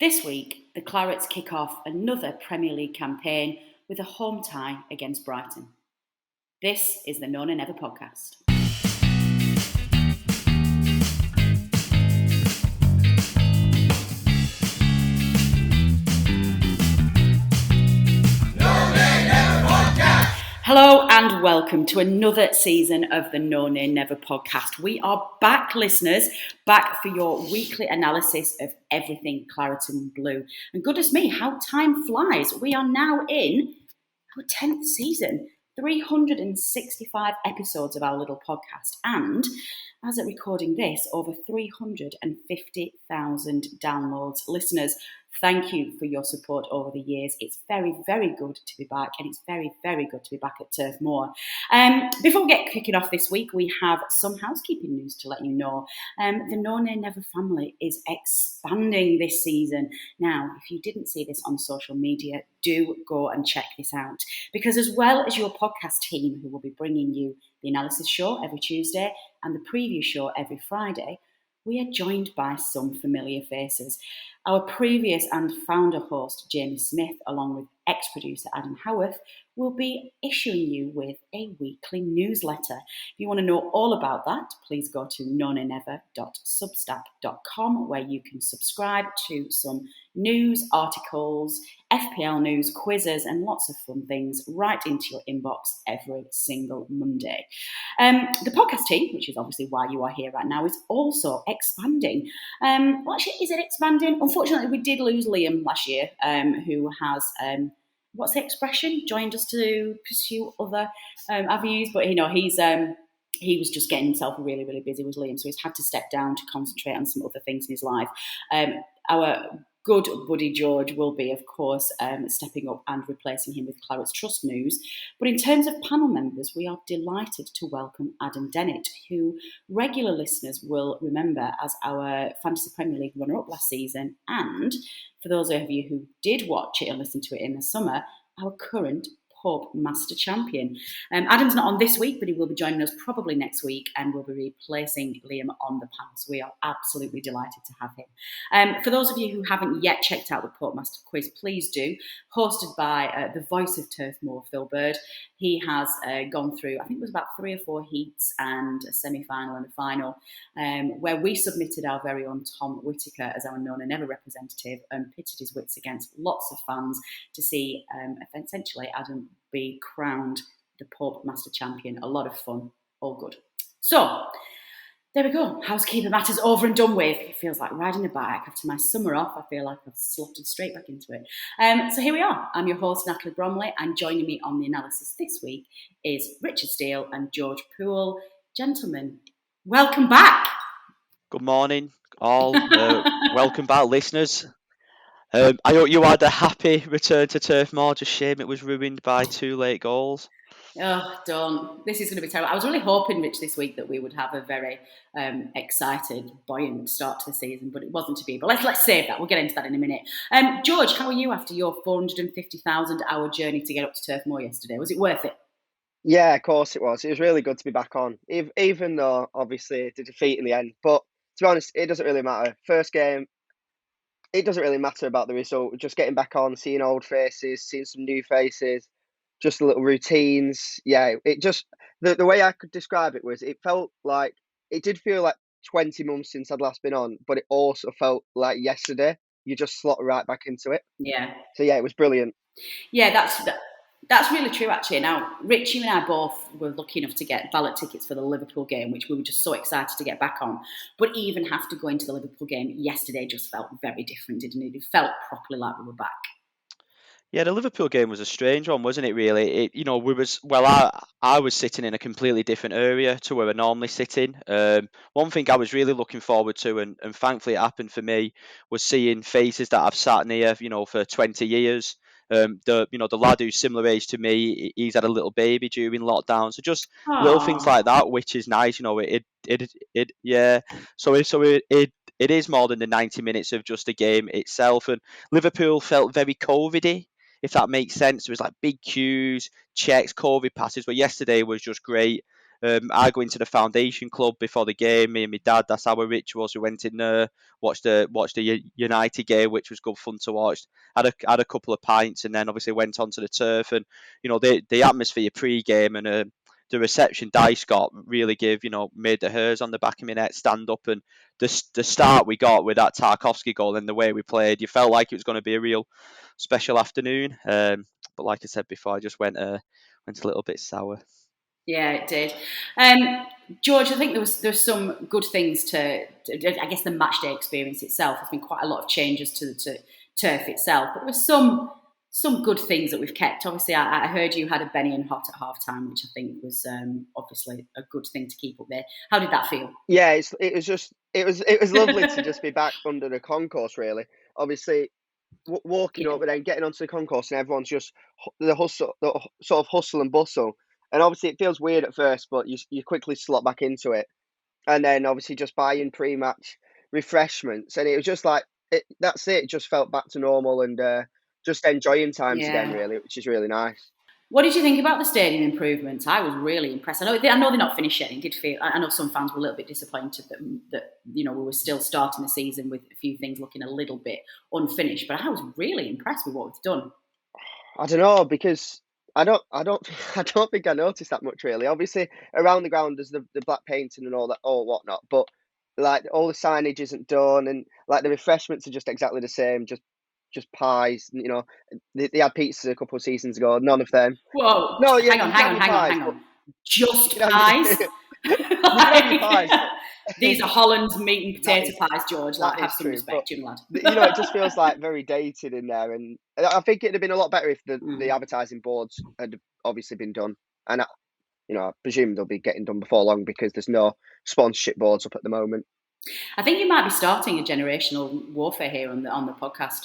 This week, the Clarets kick off another Premier League campaign with a home tie against Brighton. This is the Nona Never podcast. Hello and welcome to another season of the No Nay Never podcast. We are back, listeners, back for your weekly analysis of everything Claret and Blue. And goodness me, how time flies. We are now in our 10th season, 365 episodes of our little podcast. And as at recording this, over 350,000 downloads. Listeners, thank you for your support over the years. It's very, very good to be back, and it's very, very good to be back at Turf Moor. Before we get kicking off this week, we have some housekeeping news to let you know. The No Nay Never family is expanding this season. Now, if you didn't see this on social media, do go and check this out. Because as well as your podcast team, who will be bringing you the analysis show every Tuesday and the preview show every Friday, we are joined by some familiar faces. Our previous and founder host, Jamie Smith, along with ex-producer Adam Howarth, will be issuing you with a weekly newsletter. If you want to know all about that, please go to nonanever.substack.com, where you can subscribe to some news, articles, FPL news, quizzes, and lots of fun things right into your inbox every single Monday. The podcast team, which is obviously why you are here right now, is also expanding. Well, actually, is it expanding? Unfortunately, we did lose Liam last year, who has... what's the expression? Joined us to pursue other avenues, but he was just getting himself really, really busy with Liam, so he's had to step down to concentrate on some other things in his life. Our good buddy George will be, of course, stepping up and replacing him with Claret's Trust News. But in terms of panel members, we are delighted to welcome Adam Dennett, who regular listeners will remember as our Fantasy Premier League runner-up last season, and for those of you who did watch it and listen to it in the summer, our current Pope Master Champion. Adam's not on this week, but he will be joining us probably next week and will be replacing Liam on the panel. So we are absolutely delighted to have him. For those of you who haven't yet checked out the Pope Master quiz, please do. Hosted by the voice of Turf Moor, Phil Bird. He has gone through, I think it was about 3 or 4 heats and a semi-final and a final, where we submitted our very own Tom Whittaker as our Nona Never representative and pitted his wits against lots of fans to see essentially Adam be crowned the Pope Master Champion. A lot of fun, all good. So, there we go. Housekeeping matters over and done with. It feels like riding a bike. After my summer off, I feel like I've slotted straight back into it. So here we are. I'm your host, Natalie Bromley, and joining me on the analysis this week is Richard Steele and George Poole. Gentlemen, welcome back. Good morning, all. Welcome back, listeners. I hope you had a happy return to Turf Moor. Just shame it was ruined by 2 late goals. Oh, don't. This is going to be terrible. I was really hoping, Rich, this week that we would have a very excited, buoyant start to the season, but it wasn't to be. But let's save that. We'll get into that in a minute. George, how are you after your 450,000-hour journey to get up to Turf Moor yesterday? Was it worth it? Yeah, of course it was. It was really good to be back on, even though, obviously, the defeat in the end. But to be honest, it doesn't really matter. First game, it doesn't really matter about the result. Just getting back on, seeing old faces, seeing some new faces, just the little routines. Yeah, it just, the way I could describe it was, it did feel like 20 months since I'd last been on, but it also felt like yesterday. You just slot right back into it. Yeah. So yeah, it was brilliant. Yeah, that's really true, actually. Now, Rich, you and I both were lucky enough to get ballot tickets for the Liverpool game, which we were just so excited to get back on. But even have to go into the Liverpool game yesterday just felt very different, didn't it? It felt properly like we were back. Yeah, the Liverpool game was a strange one, wasn't it? Really, I was sitting in a completely different area to where I normally sit in. One thing I was really looking forward to, and thankfully it happened for me, was seeing faces that I've sat near, for 20 years. The lad who's similar age to me, he's had a little baby during lockdown, so just little things like that, which is nice. Yeah. So it is more than the 90 minutes of just the game itself, and Liverpool felt very COVID-y, if that makes sense. There was like big queues, checks, COVID passes, but yesterday was just great. I go into the foundation club before the game. Me and my dad, that's our rituals. We went in there, watched the United game, which was good fun to watch. Had a couple of pints, and then obviously went onto the turf. And the atmosphere pre-game and the reception Dice got really made the hairs on the back of my neck stand up. And the start we got with that Tarkovsky goal and the way we played, you felt like it was going to be a real special afternoon. But like I said before, I just went a little bit sour. Yeah, it did. George, I think there's some good things to I guess the match day experience itself. There's been quite a lot of changes to the turf itself, but there were some good things that we've kept. Obviously, I heard you had a Benny and Hot at half time, which I think was obviously a good thing to keep up there. How did that feel? Yeah, it was lovely to just be back under the concourse. Really, obviously, walking up and then getting onto the concourse, and everyone's just the sort of hustle and bustle. And obviously, it feels weird at first, but you quickly slot back into it. And then obviously just buying pre-match refreshments, and it was just like that's it. It just felt back to normal and just enjoying times again, really, which is really nice. What did you think about the stadium improvements? I was really impressed. I know they're not finished yet. It did feel. I know some fans were a little bit disappointed that we were still starting the season with a few things looking a little bit unfinished. But I was really impressed with what we've done. I don't know, because I don't think I noticed that much, really. Obviously, around the ground there's the black painting and all that or whatnot, but like all the signage isn't done, and like the refreshments are just exactly the same, just pies. They had pizzas a couple of seasons ago. None of them. Whoa! No, hang on. Just pies. These are Holland's meat and potato pies, George. Like, have some respect, young lad. It just feels like very dated in there, and I think it'd have been a lot better if the advertising boards had obviously been done. And I presume they'll be getting done before long, because there's no sponsorship boards up at the moment. I think you might be starting a generational warfare here on the podcast,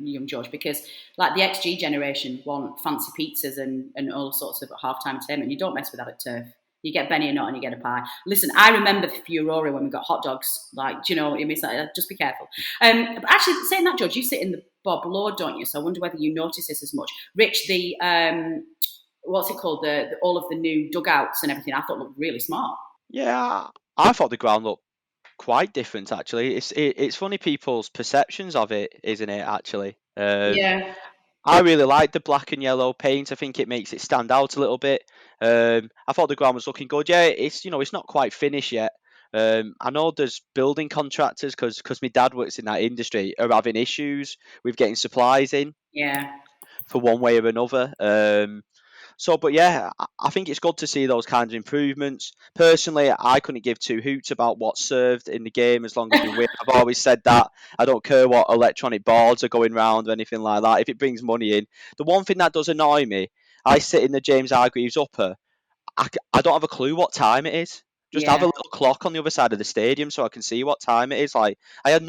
young George, because like the XG generation want fancy pizzas and all sorts of halftime entertainment. You don't mess with that at turf. You get Benny or not, and you get a pie. Listen, I remember the Furore when we got hot dogs. Like, do you know what you mean? Just be careful. But actually, saying that, George, you sit in the Bob Lord, don't you? So I wonder whether you notice this as much. Rich, the what's it called? The all of the new dugouts and everything, I thought looked really smart. Yeah, I thought the ground looked quite different, actually. It's funny people's perceptions of it, isn't it? Actually, Yeah. I really like the black and yellow paint. I think it makes it stand out a little bit. I thought the ground was looking good. Yeah, it's not quite finished yet. I know there's building contractors, because my dad works in that industry, are having issues with getting supplies in. Yeah. For one way or another. But yeah, I think it's good to see those kinds of improvements. Personally, I couldn't give two hoots about what's served in the game as long as we win. I've always said that. I don't care what electronic boards are going round or anything like that. If it brings money in. The one thing that does annoy me, I sit in the James Hargreaves upper. I don't have a clue what time it is. Just have a little clock on the other side of the stadium so I can see what time it is. Like, I had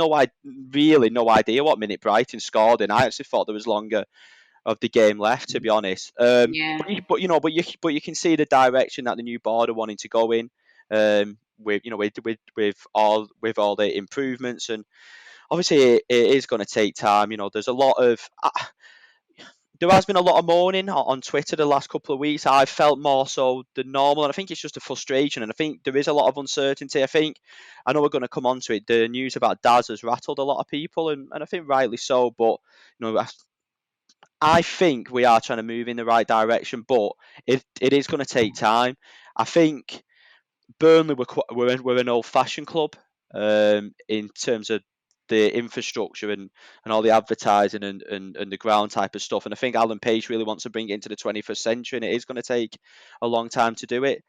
really no idea what minute Brighton scored in. I actually thought there was longer of the game left, to be honest. But you can see the direction that the new board are wanting to go in. With all the improvements, and obviously it is going to take time. There's a lot of there has been a lot of moaning on Twitter the last couple of weeks. I've felt more so than normal, and I think it's just a frustration. And I think there is a lot of uncertainty. I know we're going to come on to it. The news about Daz has rattled a lot of people, and I think rightly so. But I think we are trying to move in the right direction, but it is going to take time. I think Burnley we're an old-fashioned club in terms of the infrastructure and all the advertising and the ground type of stuff. And I think Alan Page really wants to bring it into the 21st century, and it is going to take a long time to do it.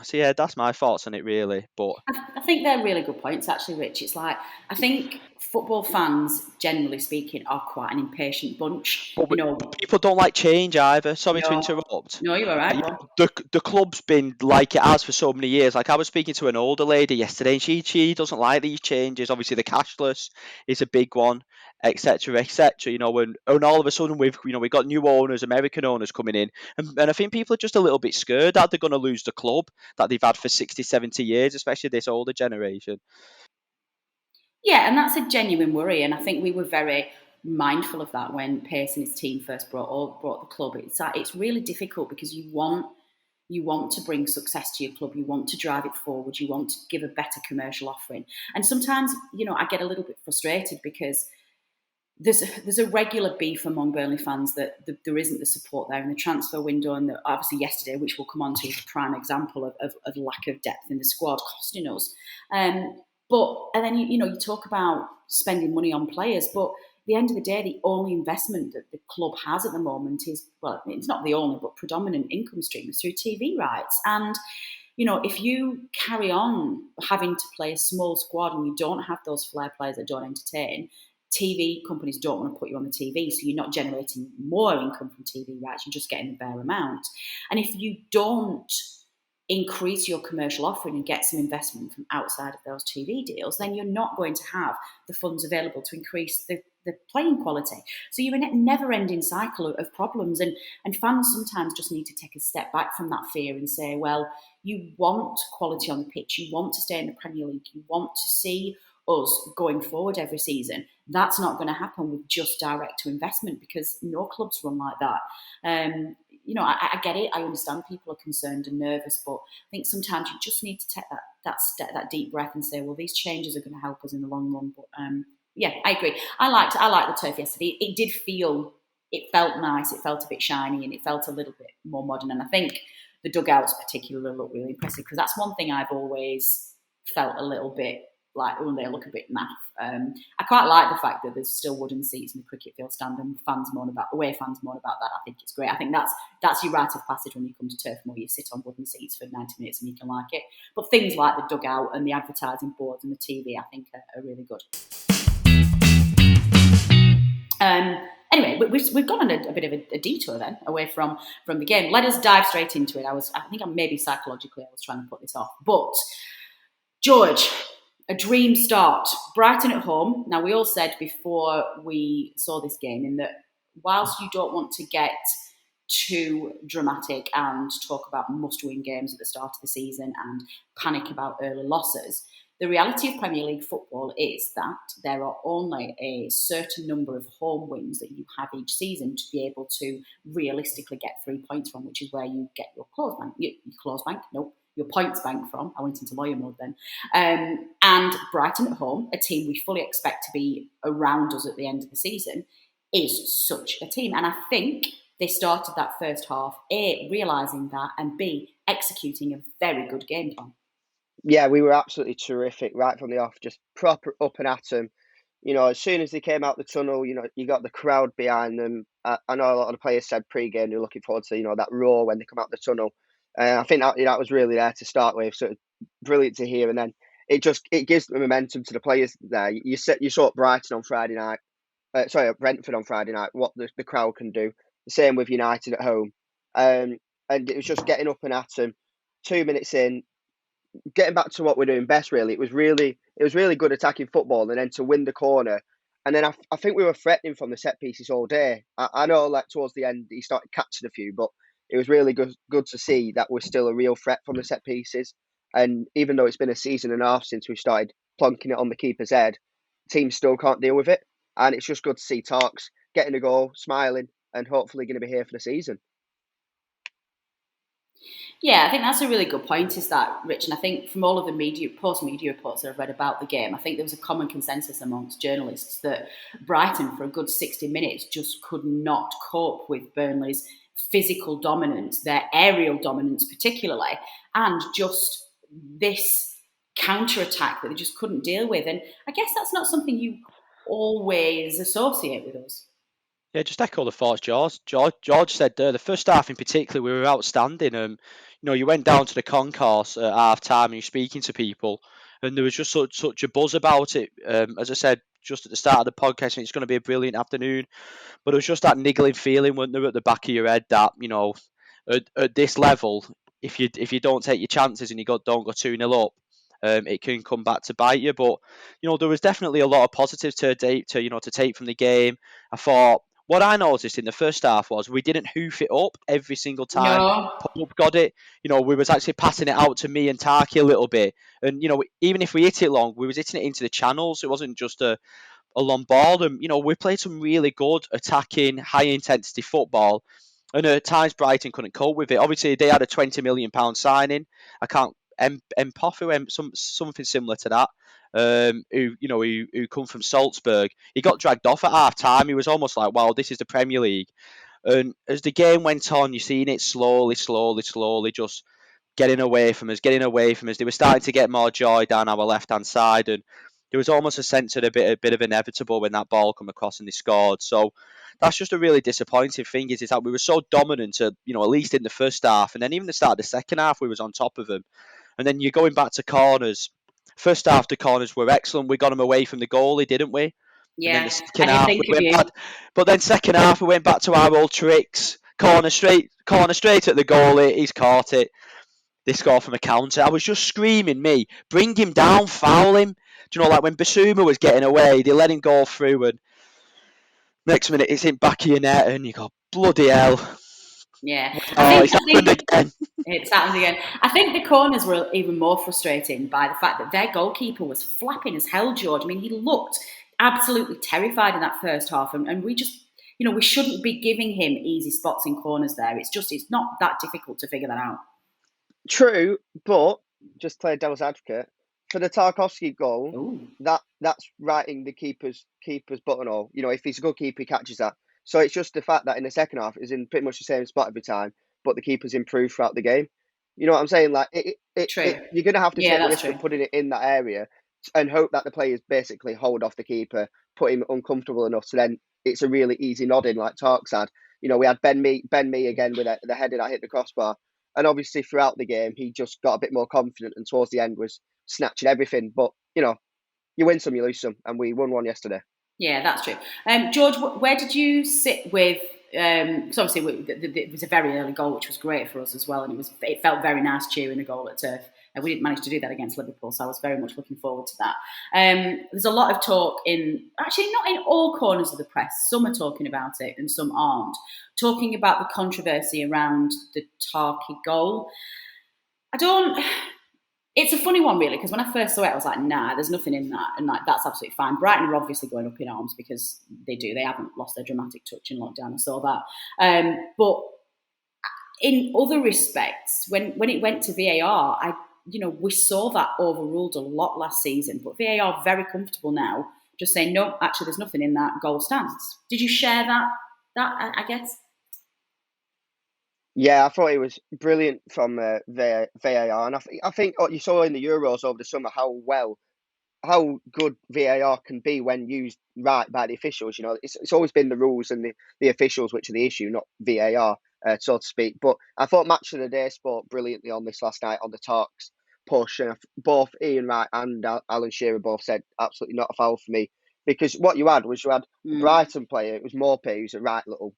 So yeah, that's my thoughts on it, really. But I think they're really good points, actually, Rich. It's like, I think football fans, generally speaking, are quite an impatient bunch. But people don't like change either. Sorry to interrupt. No, you're all right. The club's been like it has for so many years. Like, I was speaking to an older lady yesterday, and she doesn't like these changes. Obviously, the cashless is a big one, etc., etc. And all of a sudden we've got new owners, American owners coming in, and I think people are just a little bit scared that they're going to lose the club that they've had for 60, 70 years, especially this older generation. Yeah, and that's a genuine worry, and I think we were very mindful of that when Pace and his team first brought the club. It's really difficult because you want You want to bring success to your club. You want to drive it forward. You want to give a better commercial offering. And sometimes, I get a little bit frustrated because there's a regular beef among Burnley fans that there isn't the support there in the transfer window, and obviously yesterday, which we'll come on to, is a prime example of lack of depth in the squad costing us. And then you talk about spending money on players, but at the end of the day, the only investment that the club has at the moment is, well, it's not the only, but predominant income stream is through TV rights. And if you carry on having to play a small squad and you don't have those flair players that don't entertain, TV companies don't want to put you on the TV, so you're not generating more income from TV rights, you're just getting the bare amount. And if you don't increase your commercial offering and get some investment from outside of those TV deals, then you're not going to have the funds available to increase the playing quality. So you're in a never-ending cycle of problems, and fans sometimes just need to take a step back from that fear and say, well, you want quality on the pitch, you want to stay in the Premier League, you want to see us going forward every season. That's not going to happen with just direct to investment, because no clubs run like that. I get it. I understand people are concerned and nervous, but I think sometimes you just need to take that deep breath and say, well, these changes are going to help us in the long run. But yeah, I agree. I liked the turf yesterday. It felt nice. It felt a bit shiny, and it felt a little bit more modern. And I think the dugouts particularly look really impressive, because that's one thing I've always felt a little bit like, oh, they look a bit naff. I quite like the fact that there's still wooden seats in the cricket field stand, and away fans moan about that. I think it's great. I think that's your rite of passage when you come to Turf Moor. You sit on wooden seats for 90 minutes and you can like it. But things like the dugout and the advertising boards and the TV, I think are really good. Anyway, we've gone on a bit of a detour then away from the game. Let us dive straight into it. I think maybe psychologically I was trying to put this off, but George, a dream start. Brighton at home. Now, we all said before we saw this game in that whilst you don't want to get too dramatic and talk about must-win games at the start of the season and panic about early losses, the reality of Premier League football is that there are only a certain number of home wins that you have each season to be able to realistically get 3 points from, which is where you get your your points bank from. I went into lawyer mode then. And Brighton at home, a team we fully expect to be around us at the end of the season, is such a team. And I think they started that first half, A, realising that, and B, executing a very good game plan. Yeah, we were absolutely terrific right from the off, just proper up and at them. As soon as they came out the tunnel, you got the crowd behind them. I know a lot of the players said pre-game they're looking forward to, that roar when they come out the tunnel. I think that was really there to start with, so brilliant to hear. And then it gives the momentum to the players there. You saw at Brighton on Friday night, at Brentford on Friday night, what the crowd can do. The same with United at home, and it was just getting up and at them. 2 minutes in, getting back to what we're doing best. Really, it was really good attacking football, and then to win the corner. And then I think we were threatening from the set pieces all day. I know, like towards the end, he started catching a few, but it was really good to see that we're still a real threat from the set pieces. And even though it's been a season and a half since we started plonking it on the keeper's head, teams still can't deal with it. And it's just good to see Tarks getting a goal, smiling, and hopefully going to be here for the season. Yeah, I think that's a really good point, is that, Rich? And I think from all of the post-media reports that I've read about the game, I think there was a common consensus amongst journalists that Brighton, for a good 60 minutes, just could not cope with Burnley's physical dominance, their aerial dominance particularly, and just this counter-attack that they just couldn't deal with. And I guess that's not something you always associate with us. Yeah, just echo the thoughts George said there. The first half in particular, we were outstanding. You went down to the concourse at half time and you're speaking to people, and there was just such a buzz about it. As I said just at the start of the podcast, it's going to be a brilliant afternoon. But it was just that niggling feeling, wasn't there, at the back of your head that, at this level, if you don't take your chances and don't go 2-0 up, it can come back to bite you. But there was definitely a lot of positives to take from the game. I thought what I noticed in the first half was we didn't hoof it up every single time. No. Pub got it. We was actually passing it out to me and Taki a little bit. And even if we hit it long, we was hitting it into the channels. It wasn't just a long ball. And we played some really good attacking, high intensity football. And at times Brighton couldn't cope with it. Obviously, they had a £20 million signing. I can't Mpofu, something similar to that. Who come from Salzburg. He got dragged off at half time. He was almost like, "Wow, this is the Premier League." And as the game went on, you're seeing it slowly, just getting away from us. They were starting to get more joy down our left-hand side, and there was almost a sense of a bit of inevitable when that ball come across and they scored. So that's just a really disappointing thing is that we were so dominant, at least in the first half, and then even the start of the second half, we was on top of them. And then you're going back to corners. First half, the corners were excellent. We got them away from the goalie, didn't we? And then Yeah, the second I didn't half, think we of went you. back. But then second half, we went back to our old tricks. Corner straight at the goalie. He's caught it. They score from a counter. I was just screaming, bring him down, foul him. Do you know, like when Basuma was getting away, they let him go through, and next minute it's in back of your net, and you go, bloody hell. Yeah, It's happened again. It's happened again. I think the corners were even more frustrating by the fact that their goalkeeper was flapping as hell, George. I mean, he looked absolutely terrified in that first half, and we just, we shouldn't be giving him easy spots in corners there. It's not that difficult to figure that out. True, but just play devil's advocate. For the Tarkowski goal, that's writing the keeper's buttonhole. If he's a good keeper, he catches that. So it's just the fact that in the second half, is in pretty much the same spot every time, but the keeper's improved throughout the game. You know what I'm saying? Like you're going to have to take the risk of putting it in that area and hope that the players basically hold off the keeper, put him uncomfortable enough, so then it's a really easy nodding like Tarks had. We had Ben Mee again with the header that hit the crossbar. And obviously throughout the game, he just got a bit more confident, and towards the end was snatching everything. But, you win some, you lose some, and we won one yesterday. Yeah, that's true. George, where did you sit with... so obviously it was a very early goal, which was great for us as well, and it felt very nice cheering the goal at Turf. We didn't manage to do that against Liverpool, so I was very much looking forward to that. There's a lot of talk actually not in all corners of the press, some are talking about it and some aren't, talking about the controversy around the Tarky goal. It's a funny one, really, because when I first saw it, I was like, nah, there's nothing in that. And that's absolutely fine. Brighton are obviously going up in arms because they do. They haven't lost their dramatic touch in lockdown. I saw that. But in other respects, when it went to VAR, we saw that overruled a lot last season. But VAR are very comfortable now, just saying, no, actually, there's nothing in that. Goal stands. Did you share that I guess? Yeah, I thought it was brilliant from VAR, and I think you saw in the Euros over the summer how good VAR can be when used right by the officials. It's always been the rules and the officials which are the issue, not VAR, so to speak. But I thought Match of the Day spoke brilliantly on this last night on the Talks push, and both Ian Wright and Alan Shearer both said absolutely not a foul for me, because what you had was a Brighton player. It was Morpay, who's a right little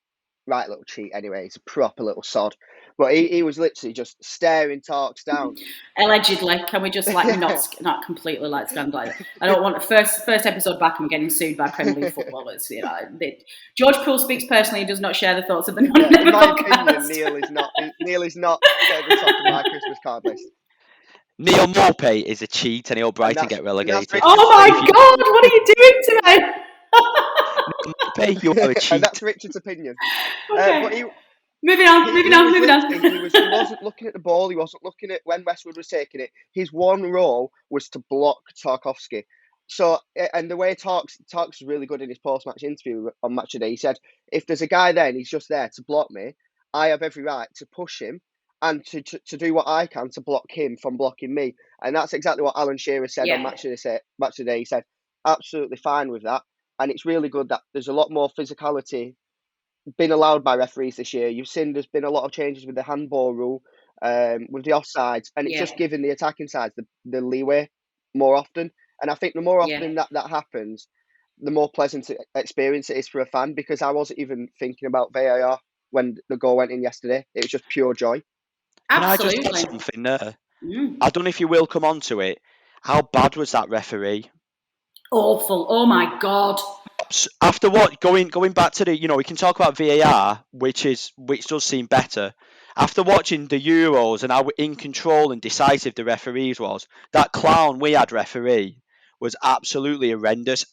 cheat anyway. He's a proper little sod. But he was literally just staring Tarks down. Allegedly. Can we just not completely scandalise? I don't want first episode back and getting sued by Premier League footballers. George Poole speaks personally and does not share the thoughts of the in my opinion, Neil is not at the top of my Christmas card list. Neil Morpay is a cheat, and he'll Brighton get relegated. Oh my God! What are you doing today? Morpay, you are a cheat. And that's Richard's opinion. Okay. But moving on. He wasn't looking at the ball. He wasn't looking at when Westwood was taking it. His one role was to block Tarkowski. So, and the way Tarks is really good in his post-match interview on Match of the Day, he said, if there's a guy there and he's just there to block me, I have every right to push him and to do what I can to block him from blocking me. And that's exactly what Alan Shearer said on Match of the Day. He said, absolutely fine with that. And it's really good that there's a lot more physicality been allowed by referees this year. You've seen there's been a lot of changes with the handball rule, with the offsides, and it's just giving the attacking sides the leeway more often. And I think the more often that happens, the more pleasant experience it is for a fan, because I wasn't even thinking about VAR when the goal went in yesterday. It was just pure joy. Absolutely. Can I just add something there? I don't know if you will come on to it. How bad was that referee? Awful. Oh my God. After what, going back to the, we can talk about VAR, which does seem better. After watching the Euros and how in control and decisive the referees was, that clown we had referee was absolutely horrendous.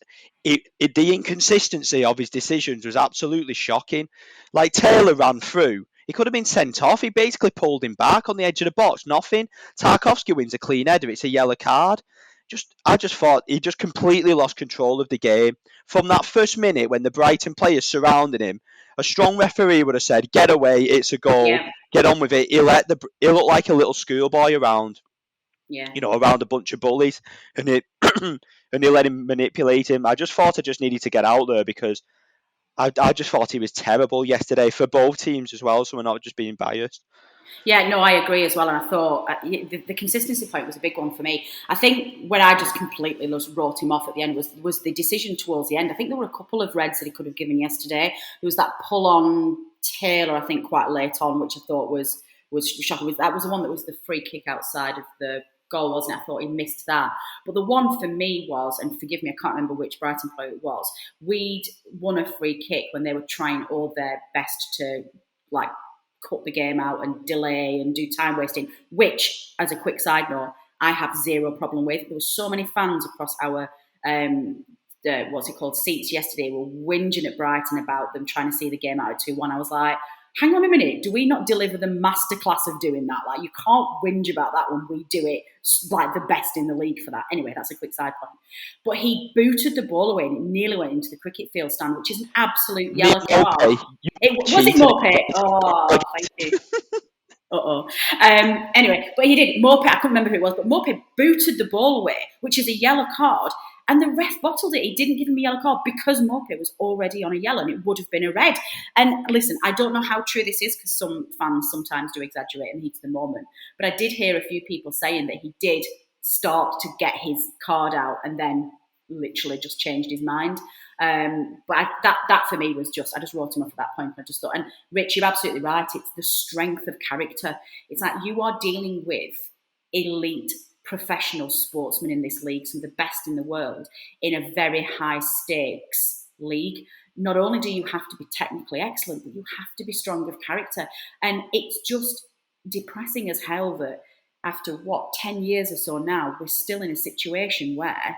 The inconsistency of his decisions was absolutely shocking. Like Taylor ran through, He could have been sent off. He basically pulled him back on the edge of the box. Nothing. Tarkowski wins a clean header. It's a yellow card. I just thought he just completely lost control of the game. From that first minute when the Brighton players surrounded him, a strong referee would have said, "Get away, it's a goal, get on with it." He looked like a little schoolboy around, around a bunch of bullies, and he let him manipulate him. I just thought I just needed to get out there because I just thought he was terrible yesterday for both teams as well, so we're not just being biased. Yeah, no, I agree as well. And I thought the consistency point was a big one for me. I think when I just completely wrote him off at the end was the decision towards the end. I think there were a couple of reds that he could have given yesterday. There was that pull on Taylor, I think, quite late on, which I thought was shocking. That was the one that was the free kick outside of the goal, wasn't it? I thought he missed that. But the one for me was, and forgive me, I can't remember which Brighton player it was, we'd won a free kick when they were trying all their best to, like, cut the game out and delay and do time wasting, which, as a quick side note, I have zero problem with. There were so many fans across our seats yesterday were whinging at Brighton about them trying to see the game out at 2-1. I was like, hang on a minute, do we not deliver the masterclass of doing that? Like, you can't whinge about that when we do it like the best in the league for that. Anyway, that's a quick side point. But he booted the ball away and it nearly went into the cricket field stand, which is an absolute yellow card. Was it Morpay? Oh, thank you. Anyway, but he did. Morpay, I couldn't remember who it was, but Morpay booted the ball away, which is a yellow card. And the ref bottled it. He didn't give him a yellow card because Morpay was already on a yellow and it would have been a red. And listen, I don't know how true this is because some fans sometimes do exaggerate and heat of the moment. But I did hear a few people saying that he did start to get his card out and then literally just changed his mind. But that for me was just, I just wrote him off at that point. I just thought, and Rich, you're absolutely right. It's the strength of character. It's like you are dealing with elite professional sportsmen in this league, some of the best in the world, in a very high stakes league. Not only do you have to be technically excellent, but you have to be strong of character. And it's just depressing as hell that after 10 years or so now, we're still in a situation where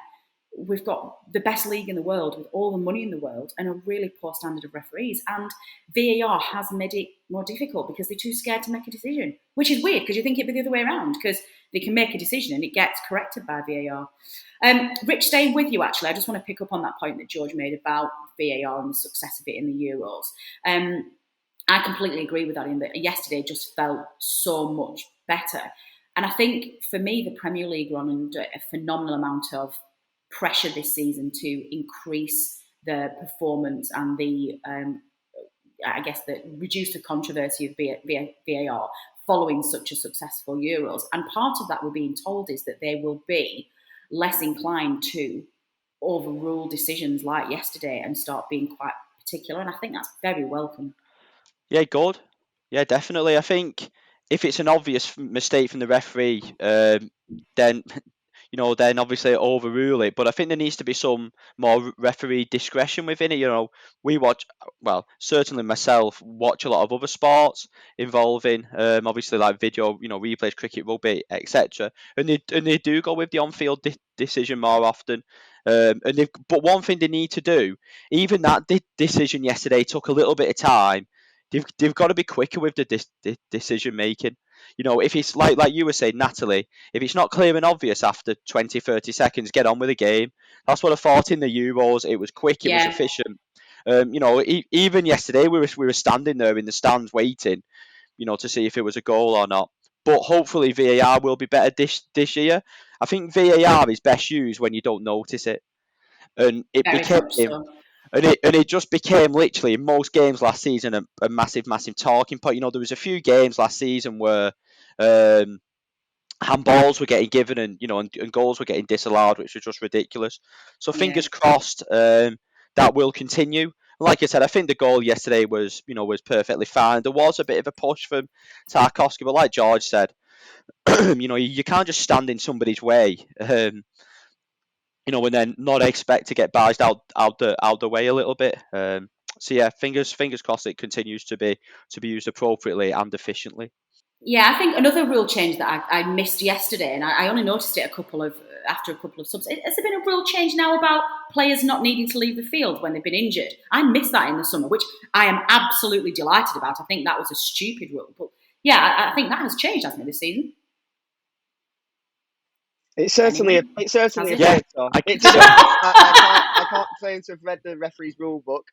we've got the best league in the world with all the money in the world and a really poor standard of referees. And VAR has made it more difficult because they're too scared to make a decision, which is weird because you think it'd be the other way around because they can make a decision and it gets corrected by VAR. Rich, staying with you, actually, I just want to pick up on that point that George made about VAR and the success of it in the Euros. I completely agree with that in that yesterday just felt so much better. And I think for me, the Premier League are under a phenomenal amount of pressure this season to increase the performance and the reduce the controversy of VAR following such a successful Euros. And part of that we're being told is that they will be less inclined to overrule decisions like yesterday and start being quite particular. And I think that's very welcome. Yeah, good. Yeah, definitely. I think if it's an obvious mistake from the referee, then then obviously overrule it. But I think there needs to be some more referee discretion within it. We watch, well, certainly myself, watch a lot of other sports involving, obviously like video, replays, cricket, rugby, etc. And they do go with the on-field decision more often. But one thing they need to do, even that decision yesterday took a little bit of time. They've got to be quicker with the decision making. If it's like you were saying, Natalie, if it's not clear and obvious after 20, 30 seconds, get on with the game. That's what I thought in the Euros. It was quick, it was efficient. Even yesterday, we were standing there in the stands waiting, to see if it was a goal or not. But hopefully VAR will be better this year. I think VAR is best used when you don't notice it. And it became... And it just became literally in most games last season a massive talking point. There was a few games last season where handballs were getting given and goals were getting disallowed, which was just ridiculous. So fingers crossed that will continue. Like I said, I think the goal yesterday was perfectly fine. There was a bit of a push from Tarkowski, but like George said, you can't just stand in somebody's way. And then not expect to get barged out the way a little bit. So yeah, fingers crossed it continues to be used appropriately and efficiently. Yeah, I think another rule change that I missed yesterday, and I only noticed it a couple of after a couple of subs. Has there been a rule change now about players not needing to leave the field when they've been injured? I missed that in the summer, which I am absolutely delighted about. I think that was a stupid rule. But yeah, I think that has changed, hasn't it, this season? It's certainly Anyone? it's certainly Has a it? bit. So I it can didn't. I can't claim to have read the referee's rule book.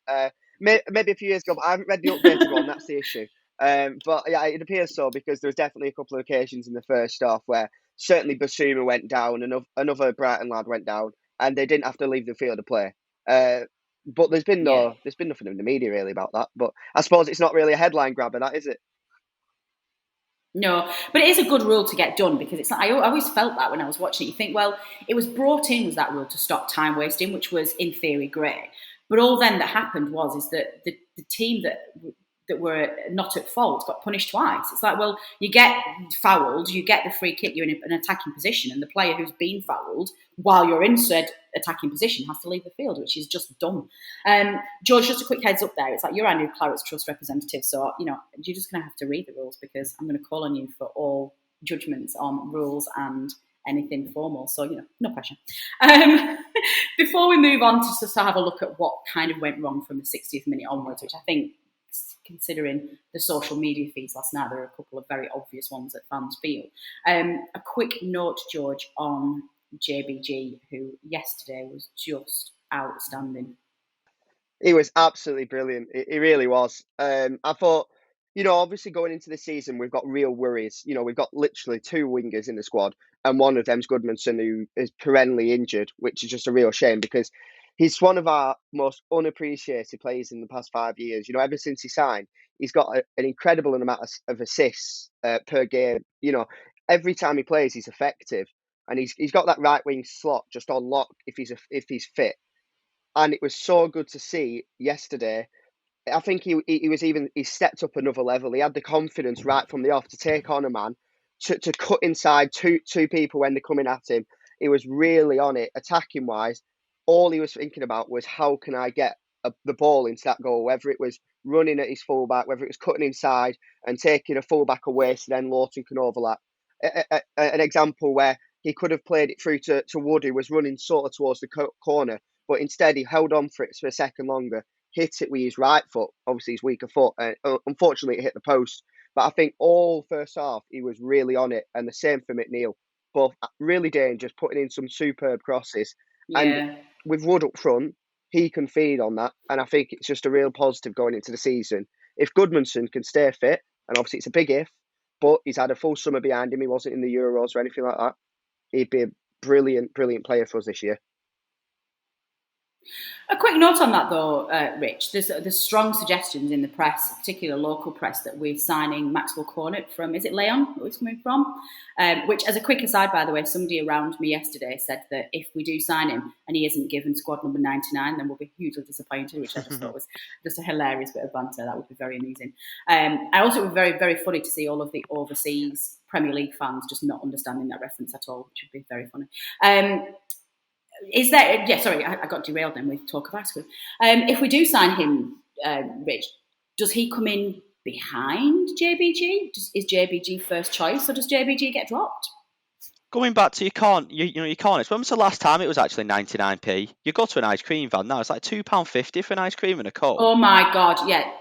Maybe a few years ago, but I haven't read the updated one. That's the issue. But yeah, it appears so because there was definitely a couple of occasions in the first half where certainly Basuma went down, another Brighton lad went down, and they didn't have to leave the field to play. But there's been nothing in the media really about that. But I suppose it's not really a headline grabber, that is it? No, but it is a good rule to get done because it's like, I always felt that when I was watching it. You think, well, it was brought in, was that rule to stop time wasting, which was in theory great. But all then that happened is that the team that were not at fault got punished twice. It's like, well, you get fouled, you get the free kick, you're in an attacking position, and the player who's been fouled while you're in said attacking position has to leave the field, which is just dumb. George, just a quick heads up there. It's like you're our new Claret's Trust representative, so you're just going to have to read the rules because I'm going to call on you for all judgments on rules and anything formal. So no pressure. Before we move on to have a look at what kind of went wrong from the 60th minute onwards, which I think, considering the social media feeds last night, there are a couple of very obvious ones that fans feel. A quick note, George, on JBG, who yesterday was just outstanding. He was absolutely brilliant. He really was. I thought, obviously going into the season, we've got real worries. We've got literally two wingers in the squad, and one of them's Goodmanson, who is perennially injured, which is just a real shame because he's one of our most unappreciated players in the past 5 years. Ever since he signed, he's got an incredible amount of assists per game. Every time he plays, he's effective, and he's got that right wing slot just on lock if he's fit. And it was so good to see yesterday. I think he stepped up another level. He had the confidence right from the off to take on a man, to cut inside two people when they're coming at him. He was really on it, attacking wise. All he was thinking about was how can I get the ball into that goal, whether it was running at his fullback, whether it was cutting inside and taking a fullback away so then Lawton can overlap. An example where he could have played it through to Wood, who was running sort of towards the corner, but instead he held on for it for a second longer, hit it with his right foot, obviously his weaker foot, and unfortunately it hit the post. But I think all first half he was really on it, and the same for McNeil. Both really dangerous, putting in some superb crosses. Yeah. And with Wood up front, he can feed on that, and I think it's just a real positive going into the season. If Goodmanson can stay fit, and obviously it's a big if, but he's had a full summer behind him, he wasn't in the Euros or anything like that, he'd be a brilliant player for us this year. A quick note on that, though, Rich. There's strong suggestions in the press, particularly local press, that we're signing Maxwell Cornet from, is it Leon, where he's coming from? Which, as a quick aside, by the way, somebody around me yesterday said that if we do sign him and he isn't given squad number 99, then we'll be hugely disappointed, which I just thought was just a hilarious bit of banter. That would be very amusing. And also, it would be very, very funny to see all of the overseas Premier League fans just not understanding that reference at all, which would be very funny. Is there? Yeah, sorry, I got derailed then with talk of ice cream. If we do sign him, Rich, does he come in behind JBG? Is JBG first choice, or does JBG get dropped? Going back to your corners, when was the last time it was actually 99p? You go to an ice cream van now, it's like £2.50 for an ice cream and a Coke. Oh my God, yeah.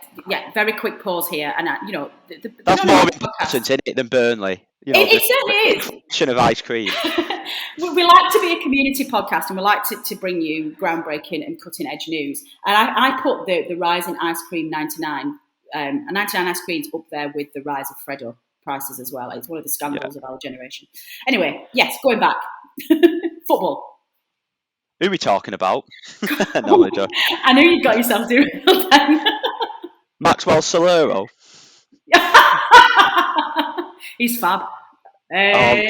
Very quick pause here, and that's more important, isn't it, than Burnley? It certainly is. Of ice cream. We like to be a community podcast, and we like to bring you groundbreaking and cutting edge news. And I put the rise in ice cream 99, and 99 ice creams up there with the rise of Freddo prices as well. It's one of the scandals of our generation. Anyway, yes, going back. Football. Who are we talking about? No, I knew you got yourself doing it then. Maxwell Solero. He's fab. Hey.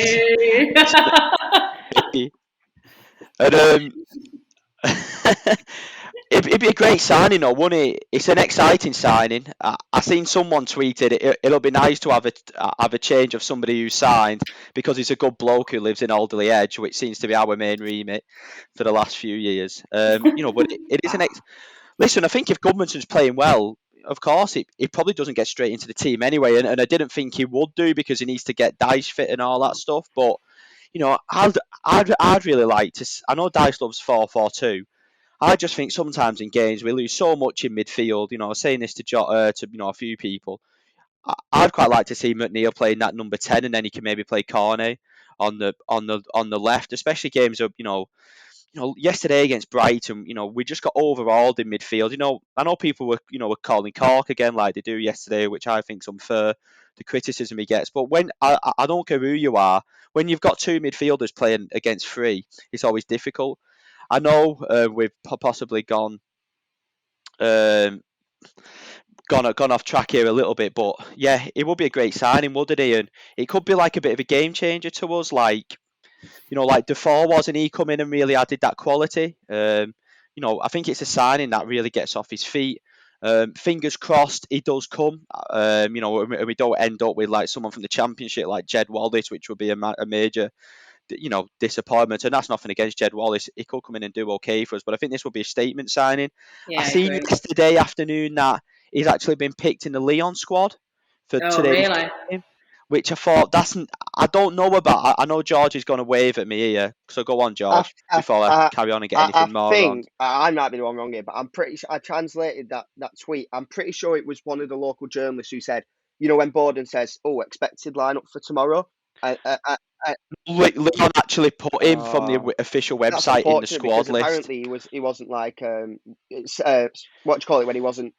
And, it'd be a great signing, though, wouldn't it? It's an exciting signing. I seen someone tweeted it'll be nice to have a change of somebody who signed because he's a good bloke who lives in Alderley Edge, which seems to be our main remit for the last few years. But it is listen, I think if Goodmanson's playing well, of course, he probably doesn't get straight into the team anyway, and I didn't think he would do because he needs to get Dyche fit and all that stuff. But I'd really like to. I know Dice loves 4-4-2. I just think sometimes in games we lose so much in midfield. I was saying this to a few people. I'd quite like to see McNeil playing that number 10, and then he can maybe play Cornet on the left, especially games of yesterday against Brighton. We just got overawed in midfield. I know people were calling Cork again like they do yesterday, which I think's unfair. The criticism he gets, but when I don't care who you are, when you've got two midfielders playing against three, it's always difficult. I know we've possibly gone gone off track here a little bit, but yeah, it would be a great signing, wouldn't he? And it could be like a bit of a game changer to us, like Defoe was, and he come in and really added that quality. I think it's a signing that really gets off his feet. Fingers crossed he does come. And we don't end up with like someone from the Championship like Jed Wallace, which would be a major disappointment. And that's nothing against Jed Wallace. He could come in and do okay for us, but I think this will be a statement signing. Yeah, I seen yesterday afternoon that he's actually been picked in the Leon squad for today's game, which I thought I don't know about. I know George is going to wave at me here, so go on, George, before I carry on and get anything more on. I might be the one wrong here, but I'm pretty sure I translated that tweet. I'm pretty sure it was one of the local journalists who said, when Borden says, "Oh, expected lineup for tomorrow." Leon actually put him from the official website in the squad list. Apparently, he wasn't like what do you call it when he wasn't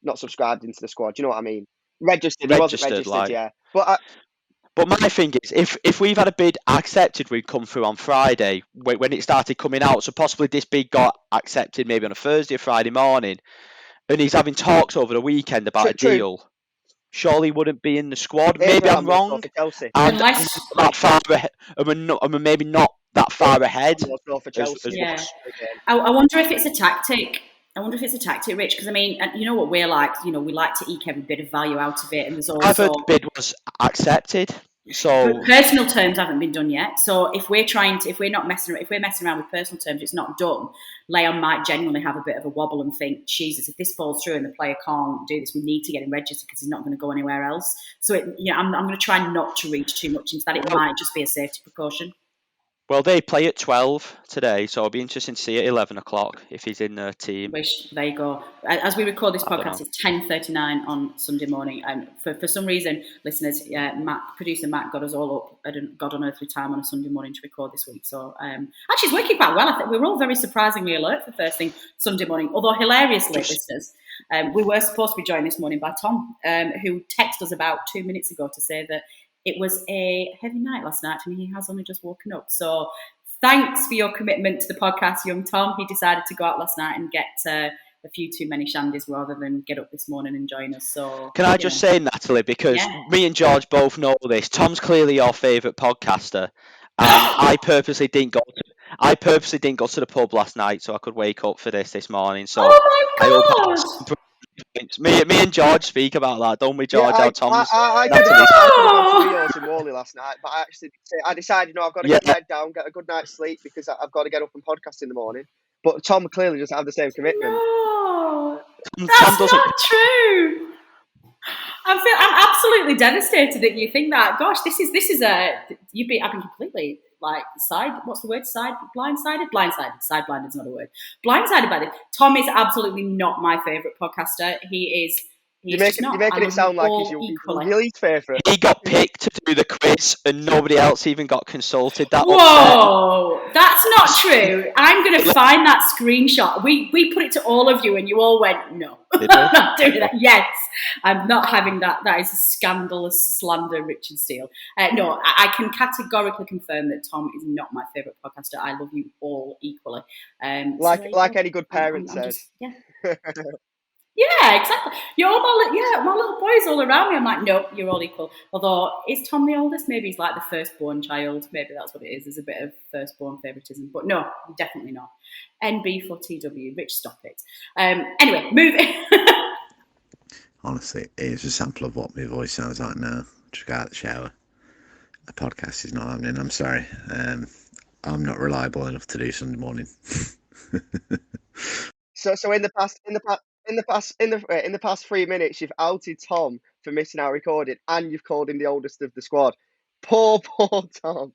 not subscribed into the squad. Do you know what I mean? Registered. He wasn't registered, yeah. But my thing is, if we've had a bid accepted, we'd come through on Friday when it started coming out. So possibly this bid got accepted maybe on a Thursday or Friday morning, and he's having talks over the weekend about a deal. Surely wouldn't be in the squad. Maybe I'm wrong. And that far ahead, and we're maybe not that far ahead. I wonder if it's a tactic. Rich, because I mean, you know what we're like. We like to eke every bit of value out of it, and there's also. I've heard the bid was accepted. So but personal terms haven't been done yet. So if we're messing around with personal terms, it's not done. Leon might genuinely have a bit of a wobble and think, Jesus, if this falls through and the player can't do this, we need to get him registered because he's not going to go anywhere else. So I'm going to try not to reach too much into that. It might just be a safety precaution. Well, they play at 12 today, so it'll be interesting to see at 11 o'clock if he's in the team. There you go. As we record this podcast, it's 10:39 on Sunday morning. And for some reason, listeners, producer Matt got us all up at a God unearthly time on a Sunday morning to record this week. So actually, it's working quite well. I think we were all very surprisingly alert for first thing Sunday morning. Although hilariously, listeners, we were supposed to be joined this morning by Tom, who texted us about 2 minutes ago to say that it was a heavy night last night and he has only just woken up. So thanks for your commitment to the podcast, young Tom. He decided to go out last night and get a few too many shandies rather than get up this morning and join us. So can I just say, Natalie, because me and George both know this, Tom's clearly your favourite podcaster, and I purposely didn't go to the pub last night so I could wake up for this morning. So oh my God! Me and George speak about that, don't we, George? I could have gone to Rio's in Whalley last night, but I decided, I've got to get my head down, get a good night's sleep because I've got to get up and podcast in the morning. But Tom clearly doesn't have the same commitment. No, that's not true. I'm absolutely devastated that you think that. Gosh, I've been completely what's the word? Blindsided? Sideblinded is not a word. Blindsided by this. Tom is absolutely not my favourite podcaster. You're making it sound like he's your least favourite. He got picked to do the quiz and nobody else even got consulted. Whoa, that's not true. I'm going to find that screenshot. We put it to all of you and you all went, no. I'm not doing that. Yes, I'm not having that. That is a scandalous slander, Richard Steele. No, I can categorically confirm that Tom is not my favourite podcaster. I love you all equally. Like any good parent says. Yeah, exactly. You're all my little boys all around me. I'm like, no, you're all equal. Although, is Tom the oldest? Maybe he's like the firstborn child. Maybe that's what it is. There's a bit of firstborn favouritism. But no, definitely not. NB for TW. Rich, stop it. Anyway, moving. Honestly, here's a sample of what my voice sounds like now. Just got out of the shower. The podcast is not happening. I'm sorry. I'm not reliable enough to do Sunday morning. So in the past 3 minutes, you've outed Tom for missing our recording, and you've called him the oldest of the squad. Poor Tom.